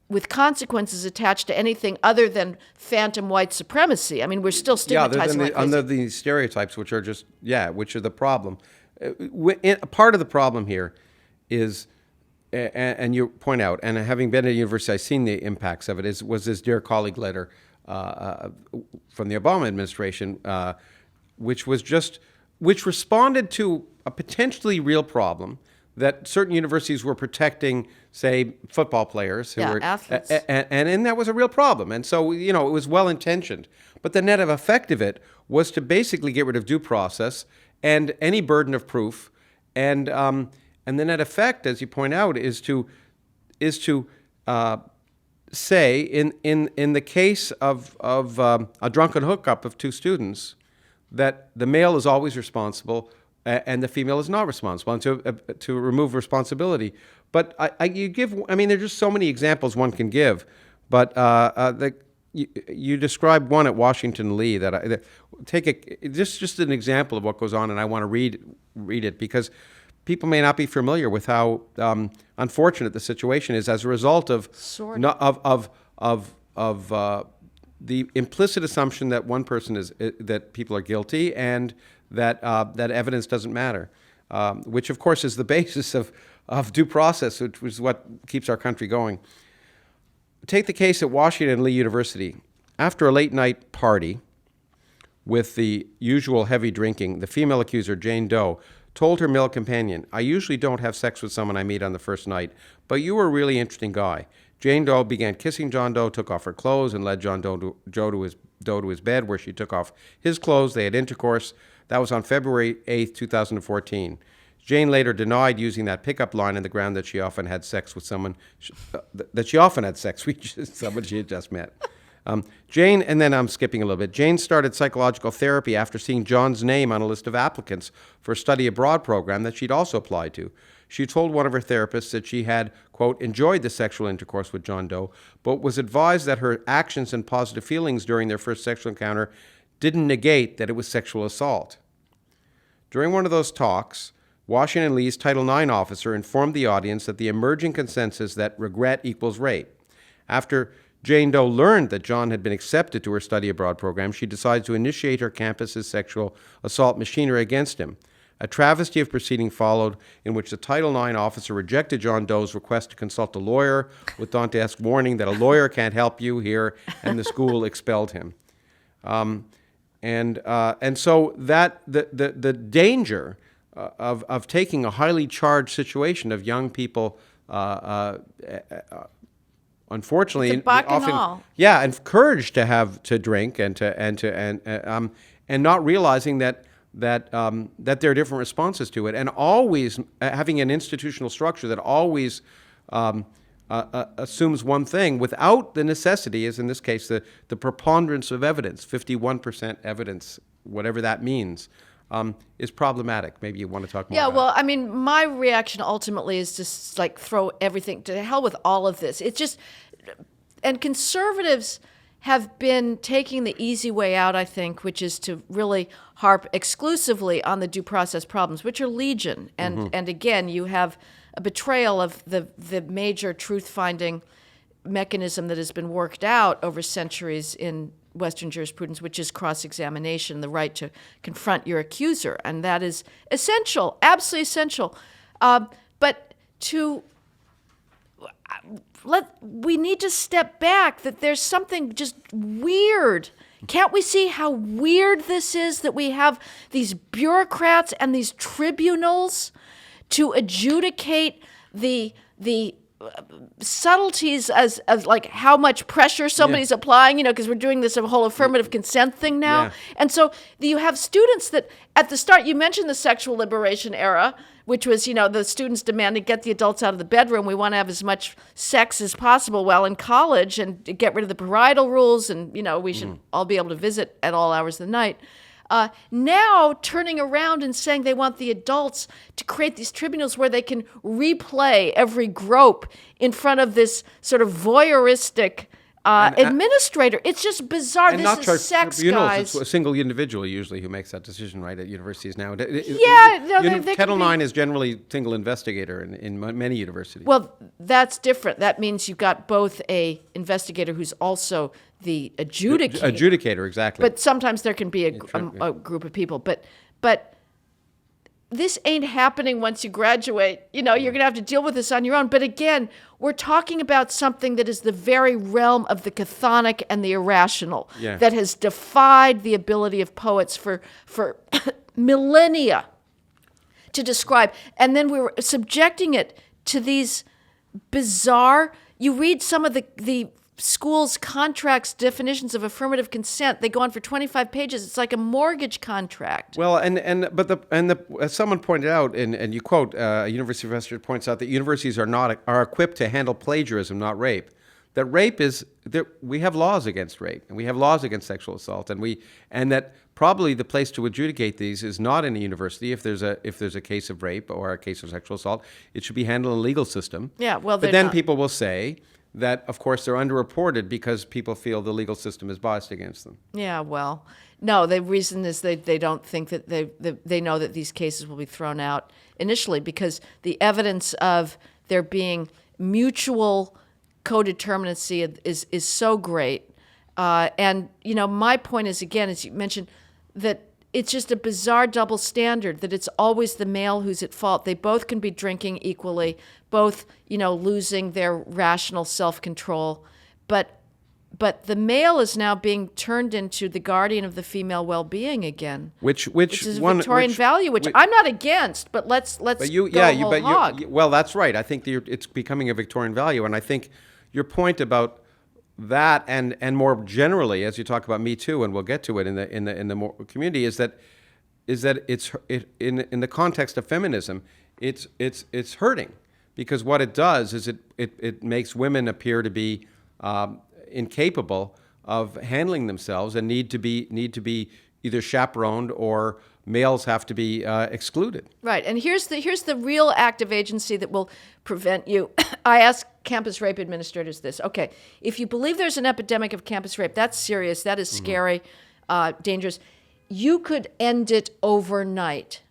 with consequences attached to anything other than phantom white supremacy. I mean, we're still stigmatizing like crazy. Under these stereotypes, which are just, which are the problem. Part of the problem here is, and you point out, and having been at a university, I've seen the impacts of it, was this Dear Colleague letter from the Obama administration, which responded to a potentially real problem that certain universities were protecting, say, football players who were athletes, and that was a real problem. And so, it was well intentioned, but the net effect of it was to basically get rid of due process and any burden of proof, and the net effect, as you point out, is to say in the case of a drunken hookup of two students, that the male is always responsible and the female is not responsible, and to remove responsibility. But there's just so many examples one can give. But you described one at Washington Lee just an example of what goes on, and I want to read it because people may not be familiar with how unfortunate the situation is as a result of the implicit assumption that one person that people are guilty, and that evidence doesn't matter, which of course is the basis of due process, which is what keeps our country going. Take the case at Washington Lee University. After a late night party with the usual heavy drinking, the female accuser, Jane Doe, told her male companion, "I usually don't have sex with someone I meet on the first night, but you were a really interesting guy." Jane Doe began kissing John Doe, took off her clothes, and led John Doe to his bed, where she took off his clothes. They had intercourse. That was on February 8th, 2014. Jane later denied using that pickup line on the ground that she often had sex with someone she had just met. Jane, and then I'm skipping a little bit. Jane started psychological therapy after seeing John's name on a list of applicants for a study abroad program that she'd also applied to. She told one of her therapists that she had, quote, enjoyed the sexual intercourse with John Doe, but was advised that her actions and positive feelings during their first sexual encounter didn't negate that it was sexual assault. During one of those talks, Washington Lee's Title IX officer informed the audience that the emerging consensus that regret equals rape. After Jane Doe learned that John had been accepted to her study abroad program, she decided to initiate her campus's sexual assault machinery against him. A travesty of proceeding followed, in which the Title IX officer rejected John Doe's request to consult a lawyer with Dantesque warning that a lawyer can't help you here, and the school expelled him. And so that the danger of taking a highly charged situation of young people, unfortunately, often encouraged to drink and not realizing that there are different responses to it, and always having an institutional structure that always assumes one thing without the necessity, as in this case, the preponderance of evidence, 51% evidence, whatever that means, is problematic. Maybe you want to talk more about it. Well, I mean, my reaction ultimately is just like throw everything to hell with all of this. It's just, and conservatives have been taking the easy way out, I think, which is to really harp exclusively on the due process problems, which are legion. And and again, you have a betrayal of the major truth-finding mechanism that has been worked out over centuries in Western jurisprudence, which is cross-examination, the right to confront your accuser. And that is essential, absolutely essential. But we need to step back, that there's something just weird Can't we see how weird this is that we have these bureaucrats and these tribunals to adjudicate the subtleties as like how much pressure somebody's applying, because we're doing this whole affirmative consent thing now. Yeah. And so you have students that at the start, you mentioned the sexual liberation era, which was, the students demanding get the adults out of the bedroom. We want to have as much sex as possible while in college and get rid of the parietal rules. And, we should all be able to visit at all hours of the night. Now turning around and saying they want the adults to create these tribunals where they can replay every grope in front of this sort of voyeuristic administrator. It's just bizarre. And this not is sex, tribunals. guys. It's a single individual usually who makes that decision, right, at universities now. They Title can be- IX is generally single investigator in many universities. Well, that's different. That means you've got both a investigator who's also the adjudicator. Adjudicator, exactly. But sometimes there can be a group of people. But this ain't happening once you graduate. You're going to have to deal with this on your own. But again, we're talking about something that is the very realm of the chthonic and the irrational, that has defied the ability of poets for millennia to describe. And then we were subjecting it to these bizarre, you read some of the schools' contracts definitions of affirmative consent. They go on for 25 pages. It's like a mortgage contract. Well, as someone pointed out, and you quote, a university professor points out that universities are equipped to handle plagiarism, not rape. That rape is that we have laws against rape and we have laws against sexual assault, and that probably the place to adjudicate these is not in a university. If there's a case of rape or a case of sexual assault, it should be handled in a legal system. Yeah, well, but then people will say that, of course, they're underreported because people feel the legal system is biased against them. Yeah, well, no, the reason is they don't think that they know that these cases will be thrown out initially because the evidence of there being mutual codeterminacy is so great. And, my point is, again, as you mentioned, that it's just a bizarre double standard, that it's always the male who's at fault. They both can be drinking equally, both, losing their rational self-control. But the male is now being turned into the guardian of the female well-being again. Which is a Victorian value, which I'm not against, but let's go whole hog. Well, that's right. I think it's becoming a Victorian value. And I think your point about that and more generally, as you talk about MeToo, and we'll get to it in the more community, is that it's in the context of feminism, it's hurting, because what it does is it makes women appear to be incapable of handling themselves and need to be either chaperoned or males have to be excluded. Right, and here's the real act of agency that will prevent you. I ask campus rape administrators this. Okay, if you believe there's an epidemic of campus rape, that's serious, that is scary, dangerous. You could end it overnight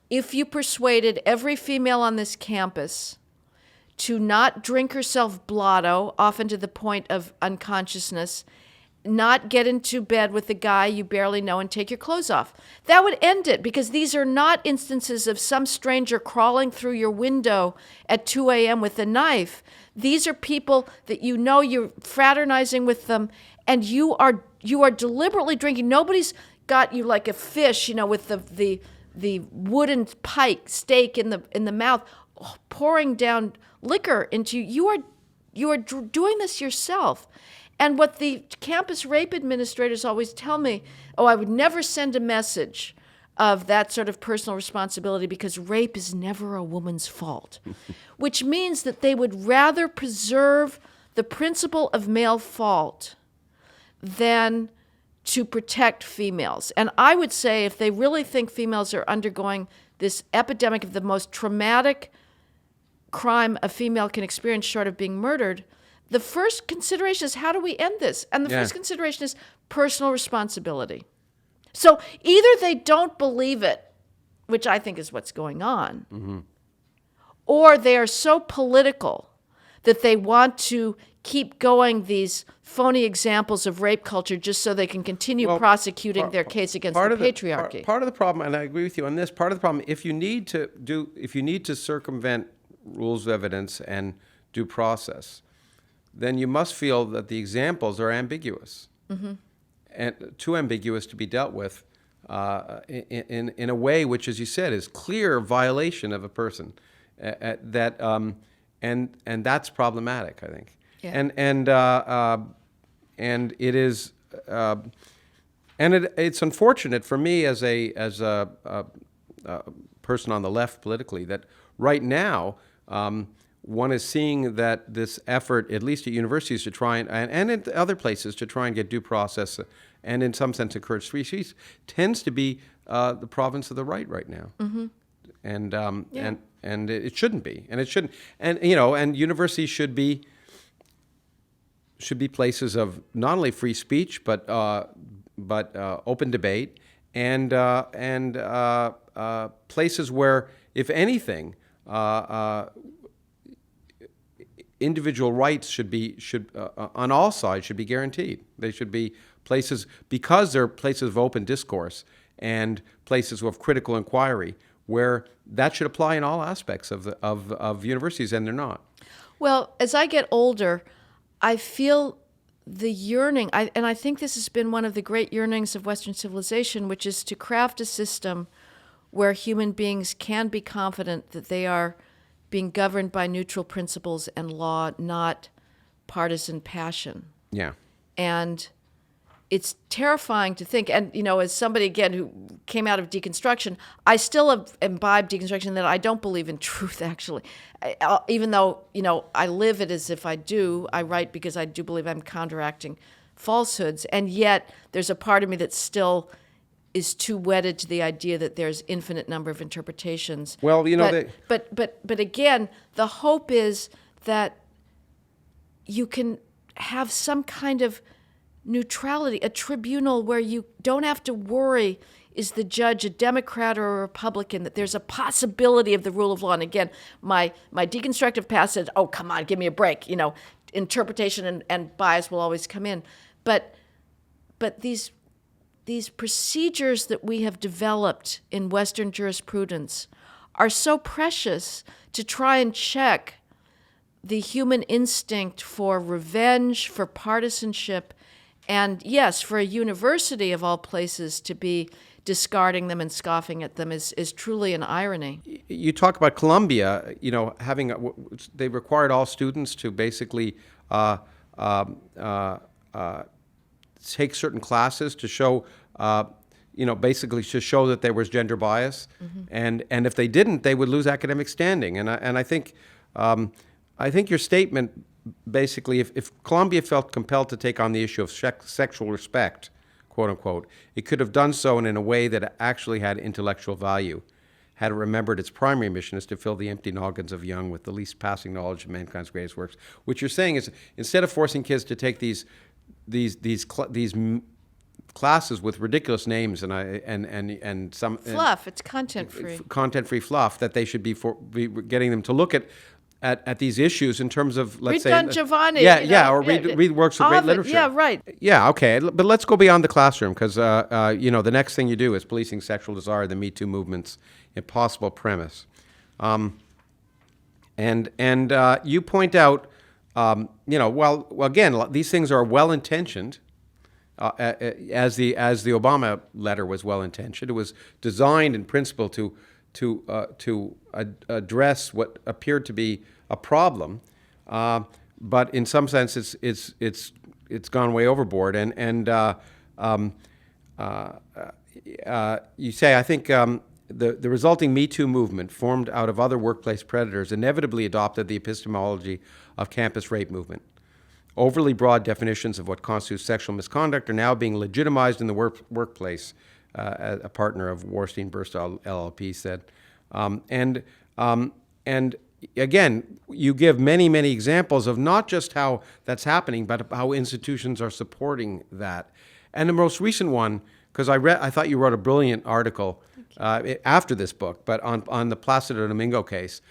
if you persuaded every female on this campus to not drink herself blotto, often to the point of unconsciousness, not get into bed with a guy you barely know and take your clothes off. That would end it, because these are not instances of some stranger crawling through your window at 2 a.m. with a knife. These are people that you're fraternizing with them, and you are deliberately drinking. Nobody's got you like a fish, with the wooden pike steak in the mouth, pouring down liquor into you. You are doing this yourself. And what the campus rape administrators always tell me, I would never send a message of that sort of personal responsibility because rape is never a woman's fault, which means that they would rather preserve the principle of male fault than to protect females. And I would say if they really think females are undergoing this epidemic of the most traumatic crime a female can experience short of being murdered, the first consideration is, how do we end this? And the first consideration is personal responsibility. So either they don't believe it, which I think is what's going on, or they are so political that they want to keep going these phony examples of rape culture just so they can continue prosecuting their case against the patriarchy. Part of the problem, and I agree with you on this, part of the problem, if you need to circumvent rules of evidence and due process, then you must feel that the examples are ambiguous. and too ambiguous to be dealt with in a way which, as you said, is clear violation of a person. And that's problematic, I think. Yeah. And it is it's unfortunate for me as a person on the left politically that right now one is seeing that this effort, at least at universities, to try and in other places to try and get due process and in some sense encourage free speech, tends to be the province of the right now. Mm-hmm. And it shouldn't be, and it shouldn't, and universities should be places of not only free speech but open debate and places where, if anything, individual rights should on all sides should be guaranteed. They should be places, because they're places of open discourse and places of critical inquiry, where that should apply in all aspects of universities, and they're not. Well, as I get older, I feel the yearning, and I think this has been one of the great yearnings of Western civilization, which is to craft a system where human beings can be confident that they are being governed by neutral principles and law, not partisan passion. Yeah. And it's terrifying to think, and as somebody again who came out of deconstruction, I still imbibe deconstruction that I don't believe in truth. Actually, even though I live it as if I do, I write because I do believe I'm counteracting falsehoods, and yet there's a part of me that still is too wedded to the idea that there's infinite number of interpretations. Well, but again, the hope is that you can have some kind of neutrality, a tribunal where you don't have to worry, is the judge a Democrat or a Republican, that there's a possibility of the rule of law. And again, my deconstructive past said, oh, come on, give me a break. Interpretation and bias will always come in. But these procedures that we have developed in Western jurisprudence are so precious to try and check the human instinct for revenge, for partisanship, and yes, for a university of all places to be discarding them and scoffing at them is truly an irony. You talk about Columbia, they required all students to basically take certain classes to show, basically to show that there was gender bias, mm-hmm. and if they didn't, they would lose academic standing. And I think your statement, basically, if Columbia felt compelled to take on the issue of sexual respect, quote unquote, it could have done so in a way that actually had intellectual value, had it remembered its primary mission is to fill the empty noggins of young with the least passing knowledge of mankind's greatest works. What you're saying is, instead of forcing kids to take these classes with ridiculous names and some fluff, it's content-free fluff, that they should be getting them to look at these issues in terms of, let's say, Don Giovanni, or read works of great literature. Yeah, right. Yeah, okay, but let's go beyond the classroom, because the next thing you do is policing sexual desire, the MeToo movement's impossible premise, and you point out, again, these things are well intentioned. As the Obama letter was well intentioned, it was designed in principle to address what appeared to be a problem, but in some sense it's gone way overboard. And you say, I think the resulting MeToo movement, formed out of other workplace predators, inevitably adopted the epistemology of campus rape movement. Overly broad definitions of what constitutes sexual misconduct are now being legitimized in the workplace, a partner of Warstein Burstall LLP said. And again, you give many, many examples of not just how that's happening, but how institutions are supporting that. And the most recent one, because I thought you wrote a brilliant article after this book, but on the Placido Domingo case.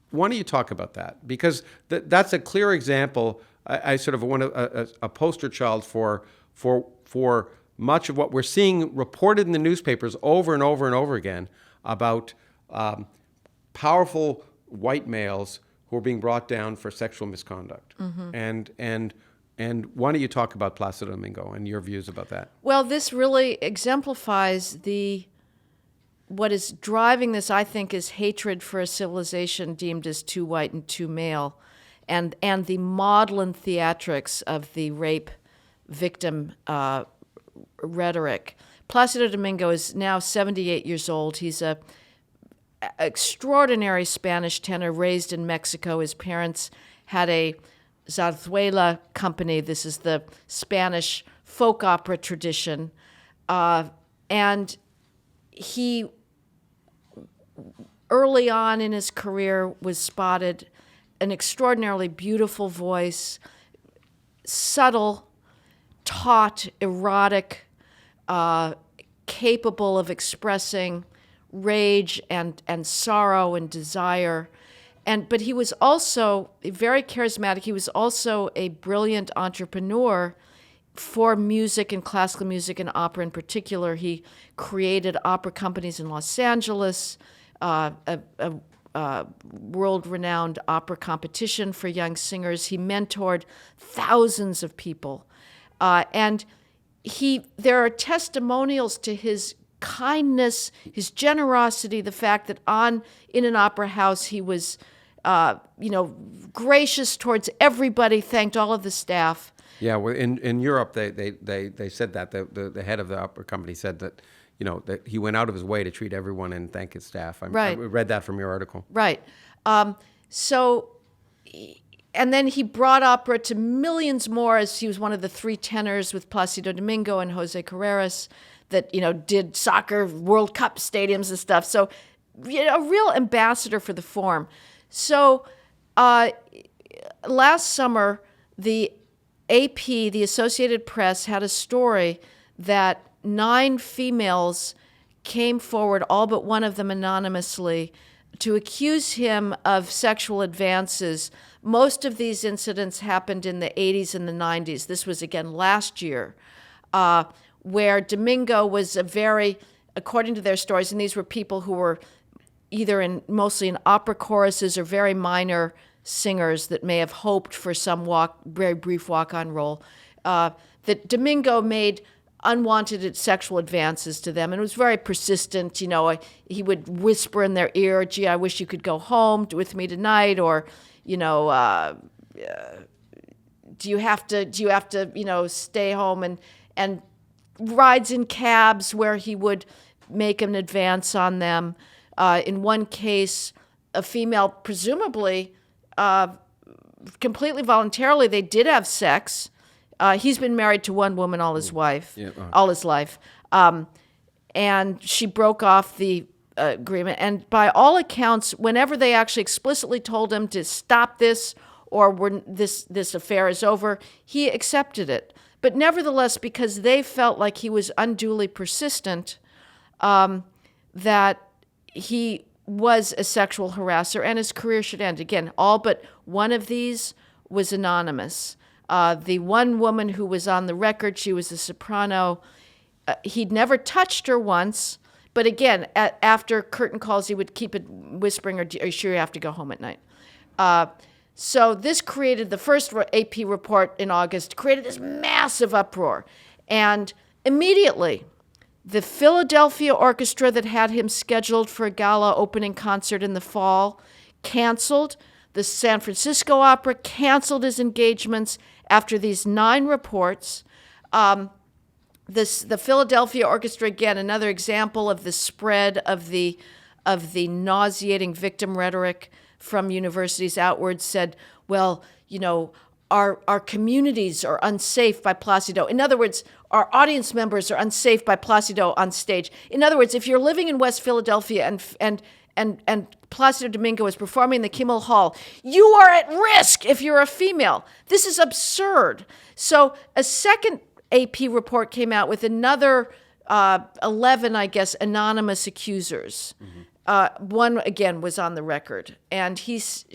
Why don't you talk about that? Because that's a clear example. I sort of want a poster child for much of what we're seeing reported in the newspapers over and over and over again about powerful white males who are being brought down for sexual misconduct. Mm-hmm. And And why don't you talk about Placido Domingo and your views about that? Well, this really exemplifies what is driving this, I think, is hatred for a civilization deemed as too white and too male, and the maudlin theatrics of the rape victim rhetoric. Placido Domingo is now 78 years old. He's a extraordinary Spanish tenor raised in Mexico. His parents had a zarzuela company. This is the Spanish folk opera tradition. And he, early on in his career, was spotted an extraordinarily beautiful voice, subtle, taut, erotic, capable of expressing rage and sorrow and desire. But he was also very charismatic. He was also a brilliant entrepreneur for music and classical music and opera in particular. He created opera companies in Los Angeles, a world-renowned opera competition for young singers. He mentored thousands of people. And there are testimonials to his kindness, his generosity, the fact that in an opera house he was gracious towards everybody, thanked all of the staff. Yeah, well, in Europe, they said that the head of the opera company said that, that he went out of his way to treat everyone and thank his staff. I read that from your article. Right. And then he brought opera to millions more, as he was one of the three tenors with Placido Domingo and Jose Carreras that, did soccer World Cup stadiums and stuff. So, a real ambassador for the form. So last summer, the AP, the Associated Press, had a story that 9 females came forward, all but one of them anonymously, to accuse him of sexual advances. Most of these incidents happened in the 80s and the 90s. This was, again, last year, where Domingo was according to their stories, and these were people who were either mostly in opera choruses or very minor singers that may have hoped for some very brief walk-on role, that Domingo made unwanted sexual advances to them, and it was very persistent. He would whisper in their ear, "Gee, I wish you could go home with me tonight," or, do you have to, stay home, and rides in cabs where he would make an advance on them. In one case, a female, presumably, completely voluntarily, they did have sex. He's been married to one woman all his life. And she broke off the agreement. And by all accounts, whenever they actually explicitly told him to stop this or this affair is over, he accepted it. But nevertheless, because they felt like he was unduly persistent, that he was a sexual harasser and his career should end. Again, all but one of these was anonymous. The one woman who was on the record, she was a soprano. He'd never touched her once, but again, after curtain calls, he would keep it whispering, "Are you sure you have to go home at night?" So this created, the first AP report in August, created this massive uproar. And immediately, the Philadelphia orchestra that had him scheduled for a gala opening concert in the fall canceled. The San Francisco Opera canceled his engagements after these 9 reports. The Philadelphia Orchestra, again, another example of the spread of the nauseating victim rhetoric from universities outwards, said, well, our communities are unsafe by Placido. In other words, our audience members are unsafe by Placido on stage. In other words, if you're living in West Philadelphia and Placido Domingo is performing in the Kimmel Hall, you are at risk if you're a female. This is absurd. So a second AP report came out with another 11, I guess, anonymous accusers. Mm-hmm. One, again, was on the record. And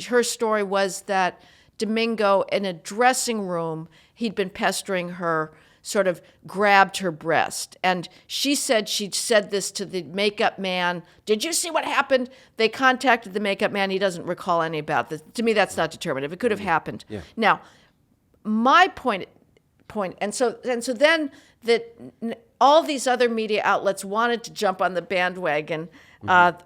her story was that Domingo, in a dressing room, he'd been pestering her, sort of grabbed her breast. And she said she'd said this to the makeup man. Did you see what happened? They contacted the makeup man. He doesn't recall any about this. To me, that's not determinative. It could have happened. Yeah. Now, my point, and so then that all these other media outlets wanted to jump on the bandwagon.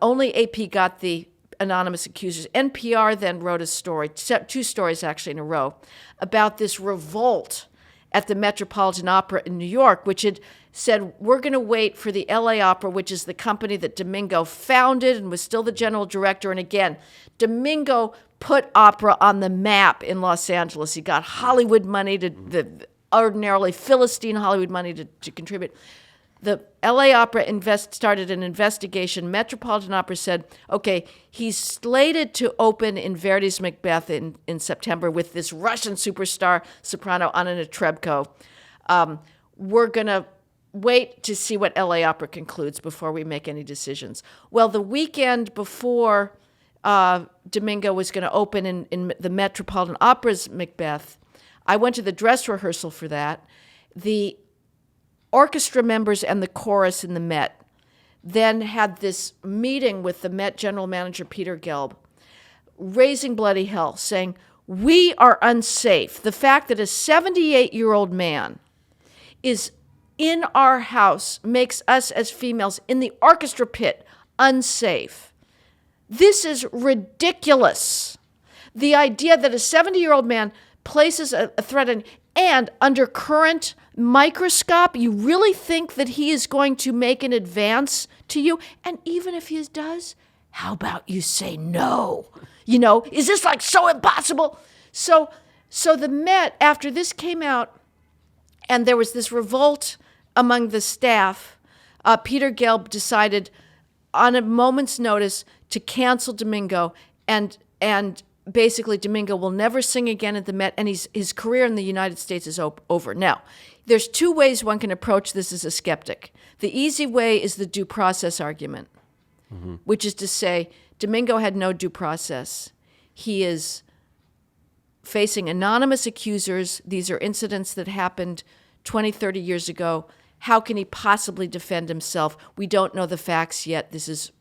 Only AP got the anonymous accusers. NPR then wrote a story, 2 stories actually in a row, about this revolt at the Metropolitan Opera in New York, which had said, we're going to wait for the LA Opera, which is the company that Domingo founded and was still the general director. And again, Domingo put opera on the map in Los Angeles. He got Hollywood money, the ordinarily Philistine Hollywood money to contribute. The LA Opera started an investigation. Metropolitan Opera said, okay, he's slated to open in Verdi's Macbeth in September with this Russian superstar soprano Anna Netrebko. We're going to wait to see what LA Opera concludes before we make any decisions. Well, the weekend before Domingo was going to open in the Metropolitan Opera's Macbeth, I went to the dress rehearsal for that. The orchestra members and the chorus in the Met then had this meeting with the Met general manager, Peter Gelb, raising bloody hell, saying, we are unsafe. The fact that a 78-year-old man is in our house makes us as females in the orchestra pit unsafe. This is ridiculous. The idea that a 70-year-old man places a threat in, and under current microscope, you really think that he is going to make an advance to you? And even if he does, how about you say no? Is this like so impossible? So the Met, after this came out, and there was this revolt among the staff, Peter Gelb decided on a moment's notice to cancel Domingo, and basically Domingo will never sing again at the Met, and his career in the United States is over. Now, there's 2 ways one can approach this as a skeptic. The easy way is the due process argument, which is to say Domingo had no due process. He is facing anonymous accusers. These are incidents that happened 20, 30 years ago. How can he possibly defend himself? We don't know the facts yet. This is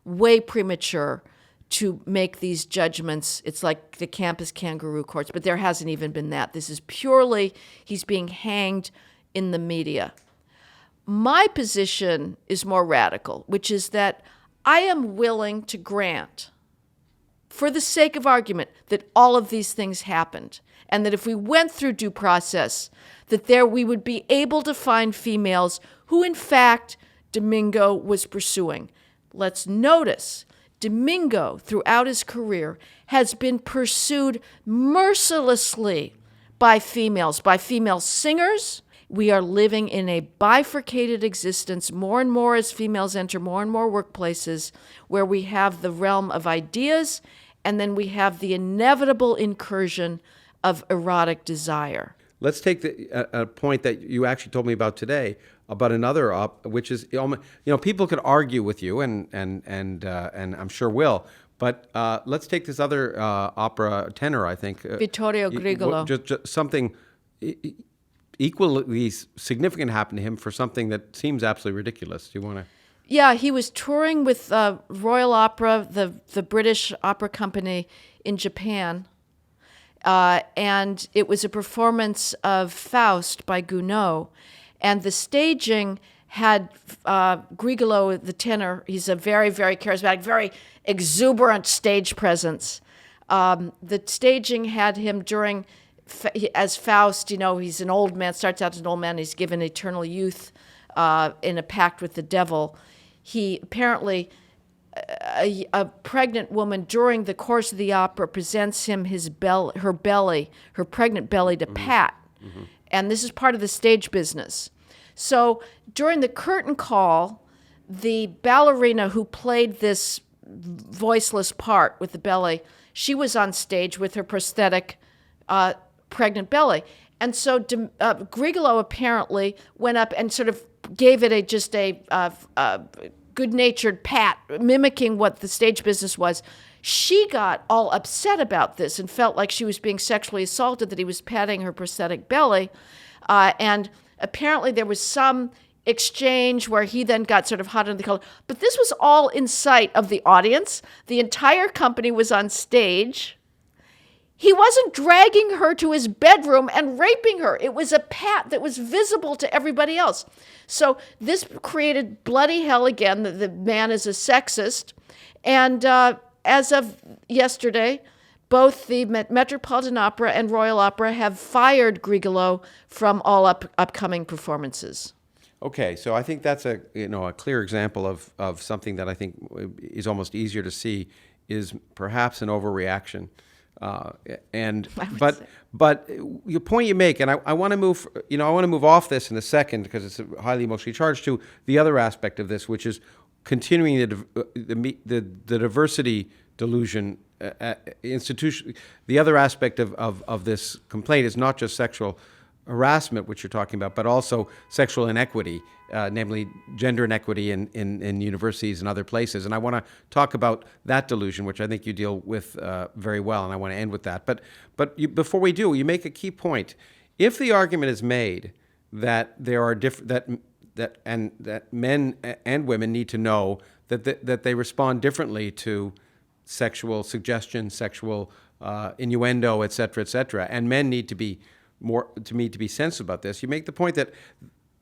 way premature to make these judgments. It's like the campus kangaroo courts, but there hasn't even been that. This is purely, he's being hanged in the media. My position is more radical, which is that I am willing to grant, for the sake of argument, that all of these things happened, and that if we went through due process, that we would be able to find females who, in fact, Domingo was pursuing. Let's notice, Domingo, throughout his career, has been pursued mercilessly by female singers. We are living in a bifurcated existence more and more as females enter more and more workplaces where we have the realm of ideas and then we have the inevitable incursion of erotic desire. Let's take a point that you actually told me about today, about another which is, people could argue with you, and I'm sure will. But let's take this other opera tenor, I think. Vittorio Grigolo. Just something equally significant happened to him for something that seems absolutely ridiculous. Do you want to? Yeah, he was touring with Royal Opera, the British opera company in Japan. And it was a performance of Faust by Gounod. And the staging had Grigolo, the tenor. He's a very, very charismatic, very exuberant stage presence. The staging had him as Faust, he's an old man, starts out as an old man, he's given eternal youth in a pact with the devil. He apparently, a pregnant woman during the course of the opera presents him her pregnant belly to pat. Mm-hmm. And this is part of the stage business. So during the curtain call, the ballerina who played this voiceless part with the belly, she was on stage with her prosthetic pregnant belly. And so Grigolo apparently went up and sort of gave it just a good-natured pat, mimicking what the stage business was. She got all upset about this and felt like she was being sexually assaulted, that he was patting her prosthetic belly. And apparently there was some exchange where he then got sort of hot under the collar. But this was all in sight of the audience. The entire company was on stage. He wasn't dragging her to his bedroom and raping her. It was a pat that was visible to everybody else. So this created bloody hell again. The man is a sexist. And as of yesterday, both the Metropolitan Opera and Royal Opera have fired Grigolo from all upcoming performances. Okay, so I think that's a clear example of something that I think is almost easier to see is perhaps an overreaction. But your point you make, and I want to move off this in a second because it's highly emotionally charged, to the other aspect of this, which is continuing the diversity delusion institution. The other aspect of this complaint is not just sexual harassment, which you're talking about, but also sexual inequity, namely gender inequity in universities and other places. And I want to talk about that delusion, which I think you deal with very well, and I want to end with that. But before we do, you make a key point. If the argument is made that there are that men and women need to know that they respond differently to sexual suggestion, sexual innuendo, et cetera, and men need to be sensitive about this. You make the point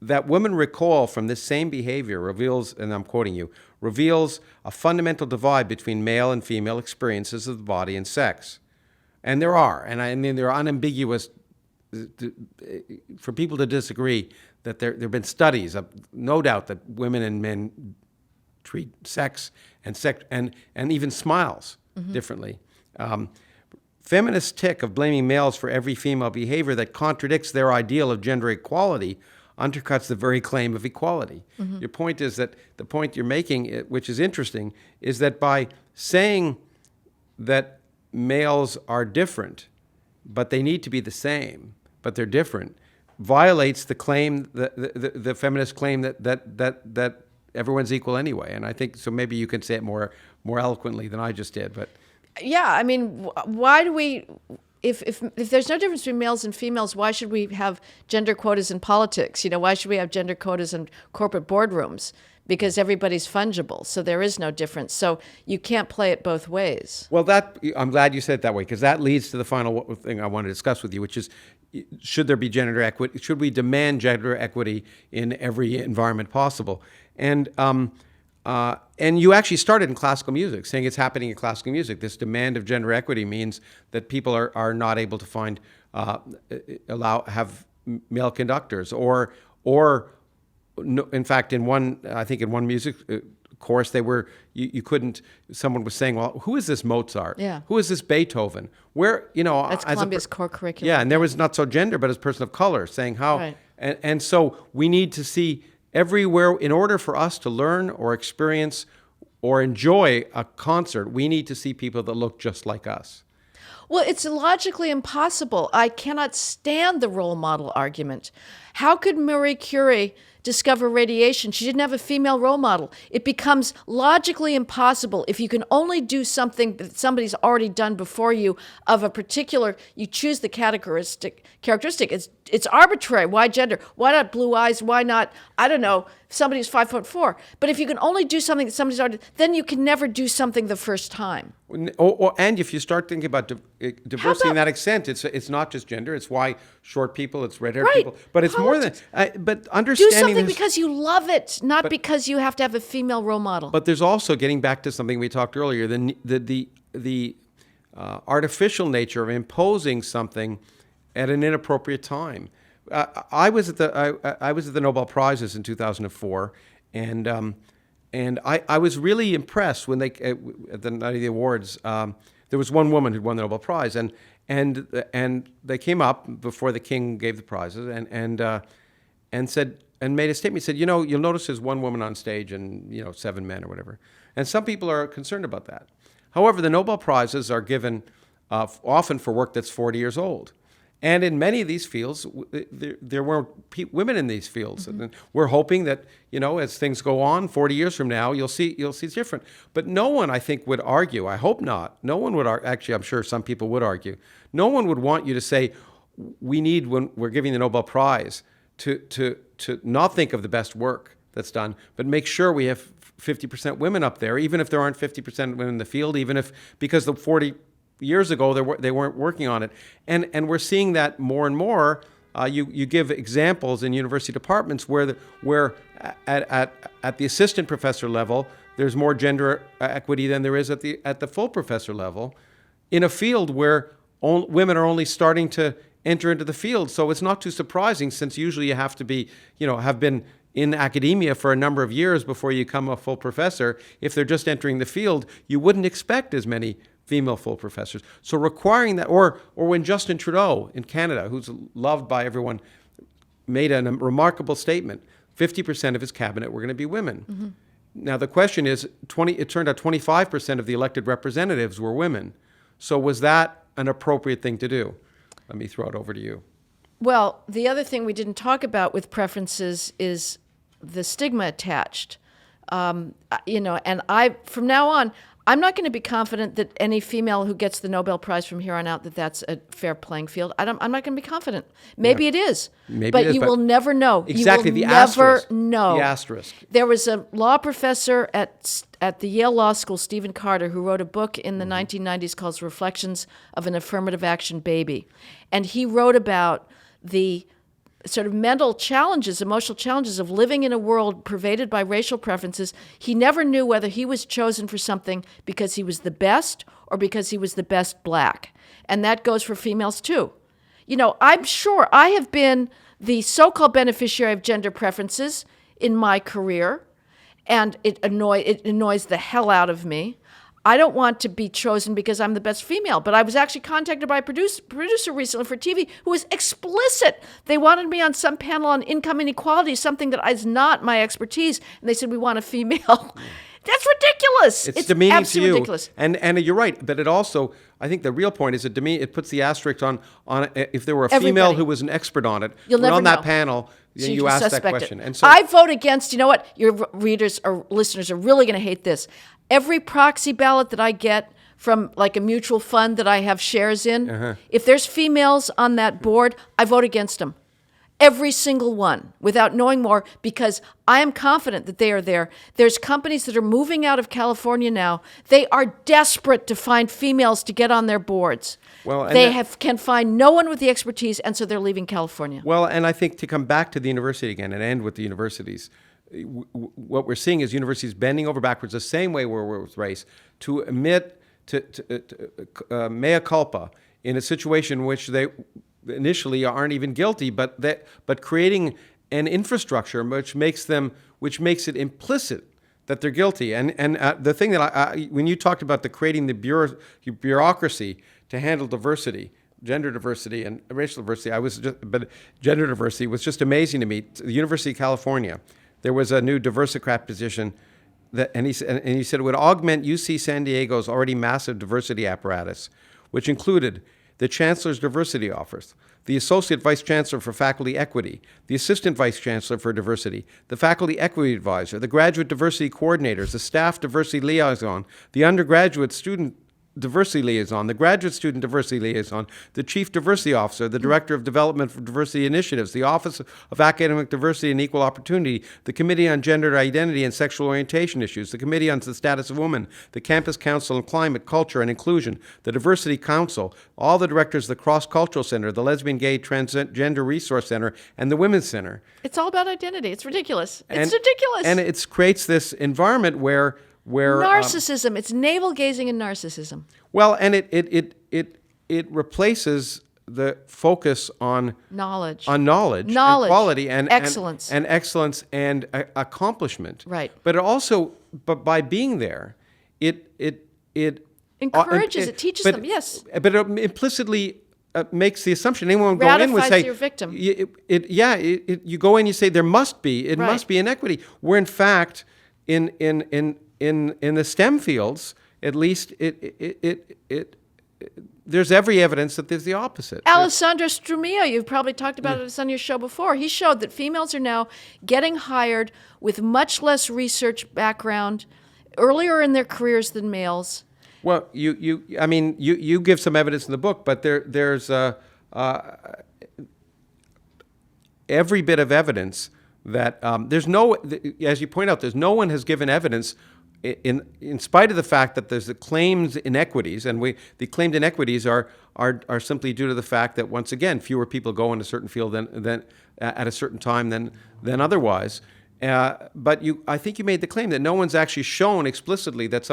that women recall from this same behavior reveals, and I'm quoting you, reveals a fundamental divide between male and female experiences of the body and sex. And there are, and I mean, there are unambiguous, for people to disagree, that there have been studies of no doubt that women and men treat sex and even smiles differently. Feminist tick of blaming males for every female behavior that contradicts their ideal of gender equality undercuts the very claim of equality. Your point is that the point you're making, which is interesting, is that by saying that males are different, but they need to be the same, but they're different, violates the claim, the feminist claim that everyone's equal anyway. And I think so. Maybe you can say it more eloquently than I just did, but. Yeah, I mean, why do we, if there's no difference between males and females, why should we have gender quotas in politics? Why should we have gender quotas in corporate boardrooms? Because everybody's fungible, so there is no difference. So you can't play it both ways. Well, I'm glad you said it that way, because that leads to the final thing I want to discuss with you, which is, should there be gender equity? Should we demand gender equity in every environment possible? And you actually started in classical music, saying it's happening in classical music. This demand of gender equity means that people are not able to have male conductors, or in fact, in one music course, you couldn't. Someone was saying, "Well, who is this Mozart? Yeah. Who is this Beethoven? Where That's Columbia's core curriculum." Yeah, and there was not so gender, but as a person of color, saying how, right. and so we need to see. Everywhere, in order for us to learn or experience or enjoy a concert, we need to see people that look just like us. Well, it's logically impossible. I cannot stand the role model argument. How could Marie Curie discover radiation? She didn't have a female role model. It becomes logically impossible if you can only do something that somebody's already done before you of a particular, you choose the characteristic. It's arbitrary. Why gender? Why not blue eyes? Why not, I don't know, somebody's 5'4"? But if you can only do something that somebody's already, then you can never do something the first time. And if you start thinking about diversity in that extent, it's not just gender. It's why short people, it's red-haired people. But it's more than, but understanding do something because you love it, not because you have to have a female role model. But there's also, getting back to something we talked earlier, the artificial nature of imposing something at an inappropriate time. I was at the Nobel Prizes in 2004, and I was really impressed when they at the night of the awards. There was one woman who won the Nobel Prize, and they came up before the king gave the prizes, and said, and made a statement. He said, you'll notice there's one woman on stage and 7 men or whatever, and some people are concerned about that. However, the Nobel Prizes are given often for work that's 40 years old. And in many of these fields, there weren't women in these fields. Mm-hmm. And we're hoping that, as things go on, 40 years from now, you'll see it's different. But no one, I think, would argue. I hope not. No one would actually, I'm sure some people would argue. No one would want you to say, we need, when we're giving the Nobel Prize, to not think of the best work that's done, but make sure we have 50% women up there, even if there aren't 50% women in the field, even if, because the 40 years ago they weren't working on it, and we're seeing that more and more. You give examples in university departments where at the assistant professor level there's more gender equity than there is at the full professor level, in a field where women are only starting to enter into the field. So it's not too surprising, since usually you have to be, have been in academia for a number of years before you become a full professor. If they're just entering the field, you wouldn't expect as many female full professors. So requiring that, or when Justin Trudeau in Canada, who's loved by everyone, made a remarkable statement, 50% of his cabinet were going to be women. Mm-hmm. Now the question is, it turned out 25% of the elected representatives were women. So was that an appropriate thing to do? Let me throw it over to you. Well, the other thing we didn't talk about with preferences is the stigma attached. And from now on, I'm not going to be confident that any female who gets the Nobel Prize from here on out, that's a fair playing field. I'm not going to be confident. Maybe it is. But you will never know. Exactly, you will the never asterisk. know. The asterisk. There was a law professor at the Yale Law School, Stephen Carter, who wrote a book in the 1990s called Reflections of an Affirmative Action Baby. And he wrote about the sort of mental challenges, emotional challenges of living in a world pervaded by racial preferences. He never knew whether he was chosen for something because he was the best or because he was the best black. And that goes for females too. I'm sure I have been the so-called beneficiary of gender preferences in my career, and it annoys the hell out of me. I don't want to be chosen because I'm the best female, but I was actually contacted by a producer recently for TV who was explicit. They wanted me on some panel on income inequality, something that is not my expertise, and they said, we want a female. That's ridiculous. It's demeaning absolutely to you. Ridiculous. And you're right, but it also, I think the real point is it puts the asterisk on if there were a Everybody. female who was an expert on it, You'll never on that know. panel, So you can ask that suspect question. it. And so I vote against, you know what? Your readers or listeners are really going to hate this. Every proxy ballot that I get from like a mutual fund that I have shares in, if there's females on that board, I vote against them. Every single one, without knowing more, because I am confident that they are there. There's companies that are moving out of California now. They are desperate to find females to get on their boards. Well, and they can find no one with the expertise, and so they're leaving California. Well, and I think to come back to the university again and end with the universities, what we're seeing is universities bending over backwards the same way we're with race to admit to mea culpa in a situation in which they initially aren't even guilty, but creating an infrastructure which makes it implicit that they're guilty. And the thing that when you talked about creating the bureaucracy to handle diversity, gender diversity and racial diversity, but gender diversity was just amazing to me. The University of California, there was a new Diversicrat position and he said it would augment UC San Diego's already massive diversity apparatus, which included the Chancellor's Diversity Office, the Associate Vice Chancellor for Faculty Equity, the Assistant Vice Chancellor for Diversity, the Faculty Equity Advisor, the Graduate Diversity Coordinators, the Staff Diversity Liaison, the Undergraduate Student Diversity Liaison, the Graduate Student Diversity Liaison, the Chief Diversity Officer, the Director of Development for Diversity Initiatives, the Office of Academic Diversity and Equal Opportunity, the Committee on Gender Identity and Sexual Orientation Issues, the Committee on the Status of Women, the Campus Council on Climate, Culture, and Inclusion, the Diversity Council, all the directors of the Cross-Cultural Center, the Lesbian, Gay, Transgender Resource Center, and the Women's Center. It's all about identity. It's ridiculous. It's ridiculous. And it creates this environment where narcissism. It's navel-gazing and narcissism. Well, and it replaces the focus on knowledge, and quality, and excellence, and accomplishment. Right. But it also, by being there, it encourages. It teaches them. Yes. But it implicitly makes the assumption anyone would go in would say your victim. You go in, you say there must be must be inequity. Where in fact, in the STEM fields, at least there's every evidence that there's the opposite. Alessandro Strumio, you've probably talked about it on your show before. He showed that females are now getting hired with much less research background earlier in their careers than males. Well, you give some evidence in the book, but there's every bit of evidence that there's no, as you point out, no one has given evidence in spite of the fact that there's the claimed inequities, and the claimed inequities are simply due to the fact that, once again, fewer people go in a certain field than at a certain time than otherwise. But I think you made the claim that no one's actually shown explicitly that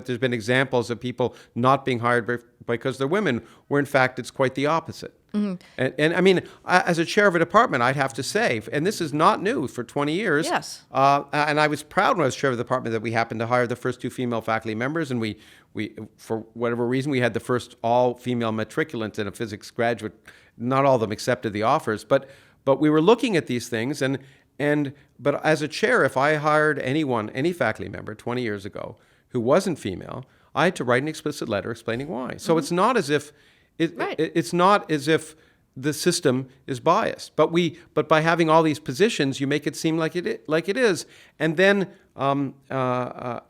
there's been examples of people not being hired because they're women, where in fact it's quite the opposite. Mm-hmm. And I mean, as a chair of a department, I'd have to say, and this is not new for 20 years. Yes. And I was proud when I was chair of the department that we happened to hire the first 2 female faculty members, and we for whatever reason, we had the first all-female matriculant and a physics graduate. Not all of them accepted the offers, but we were looking at these things, but as a chair, if I hired any faculty member 20 years ago who wasn't female, I had to write an explicit letter explaining why. So it's not as if it's not as if the system is biased, but by having all these positions, you make it seem like it is. And then Caltech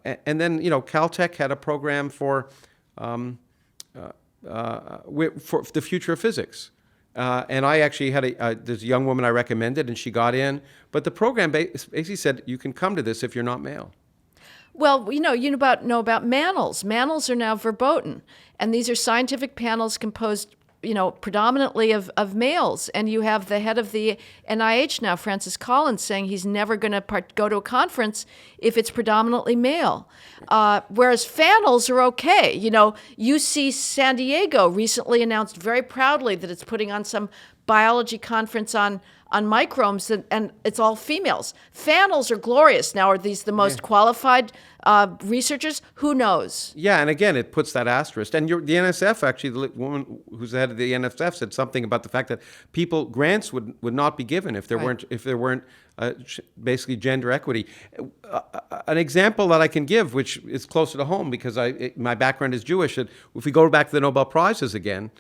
had a program for the future of physics. And I actually had there's a young woman I recommended, and she got in. But the program basically said, you can come to this if you're not male. Well, you know about manels. Manels are now verboten, and these are scientific panels composed, predominantly of males. And you have the head of the NIH now, Francis Collins, saying he's never going to go to a conference if it's predominantly male. Whereas fanels are okay. UC San Diego recently announced very proudly that it's putting on some biology conference on microbes, and it's all females. Fanels are glorious. Now, are these the most qualified researchers? Who knows? Yeah, and again, it puts that asterisk. And the NSF, actually, the woman who's the head of the NSF said something about the fact that grants would not be given if there weren't basically gender equity. An example that I can give, which is closer to home because my background is Jewish, that if we go back to the Nobel Prizes again,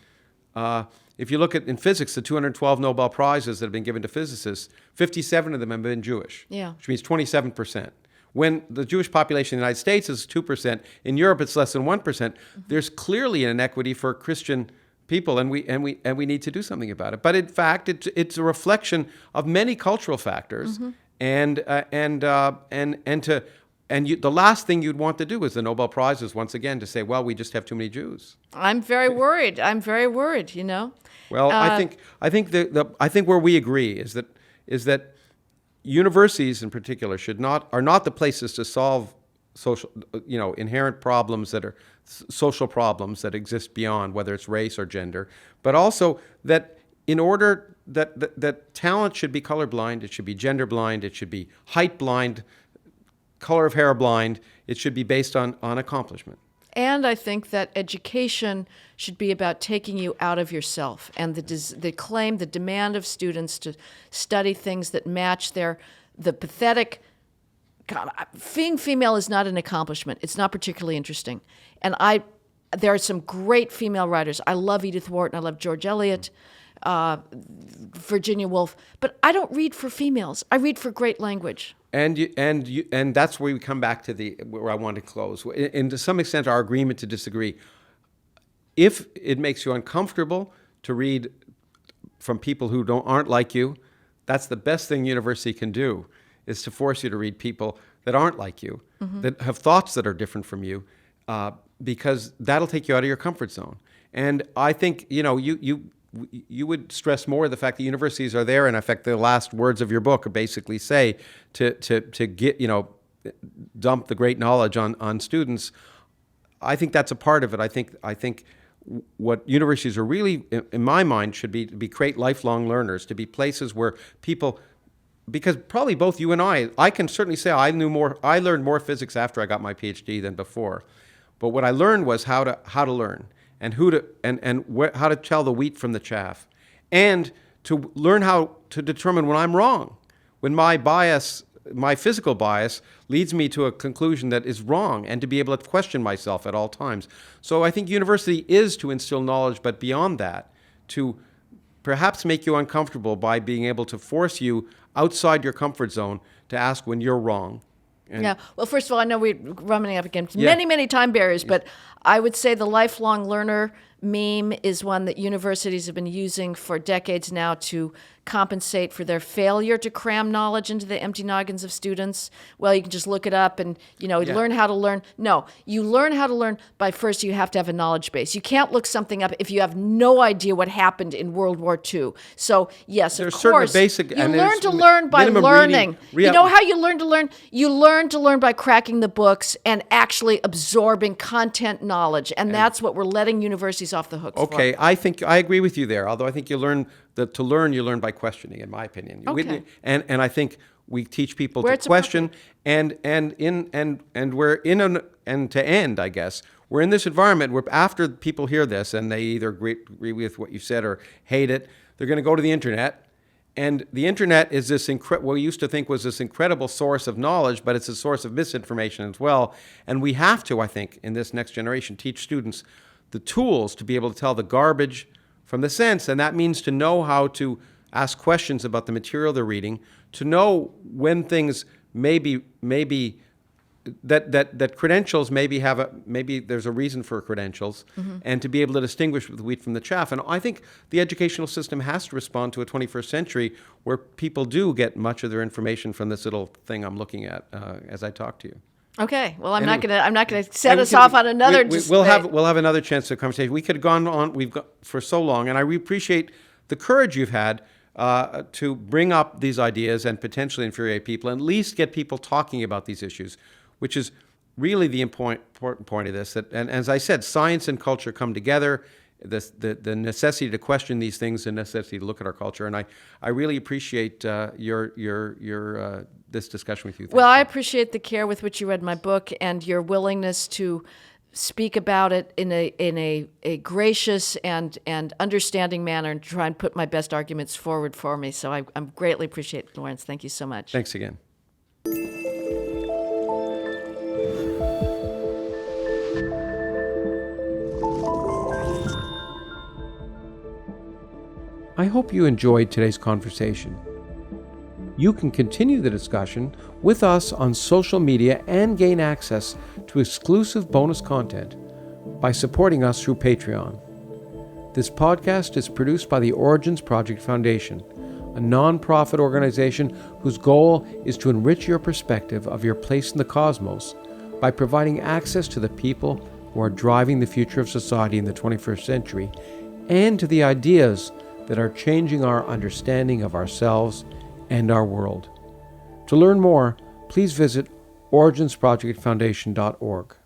if you look at, in physics, the 212 Nobel Prizes that have been given to physicists, 57 of them have been Jewish, which means 27%. When the Jewish population in the United States is 2%, in Europe it's less than 1%. Mm-hmm. There's clearly an inequity for Christian people, and we need to do something about it. But in fact, it's a reflection of many cultural factors, mm-hmm. The last thing you'd want to do is the Nobel Prizes once again to say, well, we just have too many Jews. I'm very worried. Well, I think where we agree is that universities in particular are not the places to solve social, inherent problems that are social problems that exist beyond, whether it's race or gender, but also that in order that talent should be colorblind, it should be gender blind, it should be height blind, color of hair blind, it should be based on accomplishment. And I think that education should be about taking you out of yourself, and the demand of students to study things that match the pathetic. God, being female is not an accomplishment. It's not particularly interesting. And there are some great female writers. I love Edith Wharton. I love George Eliot, Virginia Woolf. But I don't read for females. I read for great language. And that's where we come back to where I want to close. And to some extent, our agreement to disagree. If it makes you uncomfortable to read from people who aren't like you, that's the best thing university can do, is to force you to read people that aren't like you, mm-hmm. that have thoughts that are different from you, because that'll take you out of your comfort zone. And I think you would stress more the fact that universities are there, and in fact, the last words of your book basically say to get dump the great knowledge on students. I think that's a part of it. I think what universities are really, in my mind, should be to create lifelong learners, to be places where people, because probably both you and I can certainly say I learned more physics after I got my PhD than before. But what I learned was how to learn, and how to tell the wheat from the chaff, and to learn how to determine when I'm wrong, when my physical bias leads me to a conclusion that is wrong, and to be able to question myself at all times. So I think university is to instill knowledge, but beyond that, to perhaps make you uncomfortable by being able to force you outside your comfort zone to ask when you're wrong. Well, first of all, I know we're running up against many, many time barriers, but I would say the lifelong learner meme is one that universities have been using for decades now to compensate for their failure to cram knowledge into the empty noggins of students. Well, you can just look it up and, learn how to learn. No, you learn how to learn by first you have to have a knowledge base. You can't look something up if you have no idea what happened in World War II. So, yes, There's of certain course, basic, you and learn there's to learn by minimum learning. reading. You know how you learn to learn? You learn to learn by cracking the books and actually absorbing content knowledge. And that's what we're letting universities off the hook for. Okay, I agree with you there. Although I think you learn by questioning, in my opinion. Okay. And I think we teach people Where to it's question, and we're in an end to end. I guess we're in this environment where after people hear this and they either agree with what you said or hate it, they're going to go to the internet. And the internet is this what we used to think was this incredible source of knowledge, but it's a source of misinformation as well. And we have to, I think, in this next generation, teach students the tools to be able to tell the garbage from the sense. And that means to know how to ask questions about the material they're reading, to know when things maybe that credentials maybe there's a reason for credentials, and to be able to distinguish the wheat from the chaff. And I think the educational system has to respond to a 21st century where people do get much of their information from this little thing I'm looking at as I talk to you. Okay. Well, I'm Anyway. not gonna set us off on another. We'll have another chance to conversation. We could have gone on. We've got for so long, and I appreciate the courage you've had to bring up these ideas and potentially infuriate people, and at least get people talking about these issues, which is really the important point of this. And as I said, science and culture come together. The necessity to question these things, the necessity to look at our culture, and I really appreciate your this discussion with you. Well, I appreciate the care with which you read my book and your willingness to speak about it in a gracious and understanding manner, and try and put my best arguments forward for me. So I greatly appreciate it, Lawrence. Thank you so much. Thanks again. I hope you enjoyed today's conversation. You can continue the discussion with us on social media and gain access to exclusive bonus content by supporting us through Patreon. This podcast is produced by the Origins Project Foundation, a non-profit organization whose goal is to enrich your perspective of your place in the cosmos by providing access to the people who are driving the future of society in the 21st century, and to the ideas that are changing our understanding of ourselves and our world. To learn more, please visit originsprojectfoundation.org.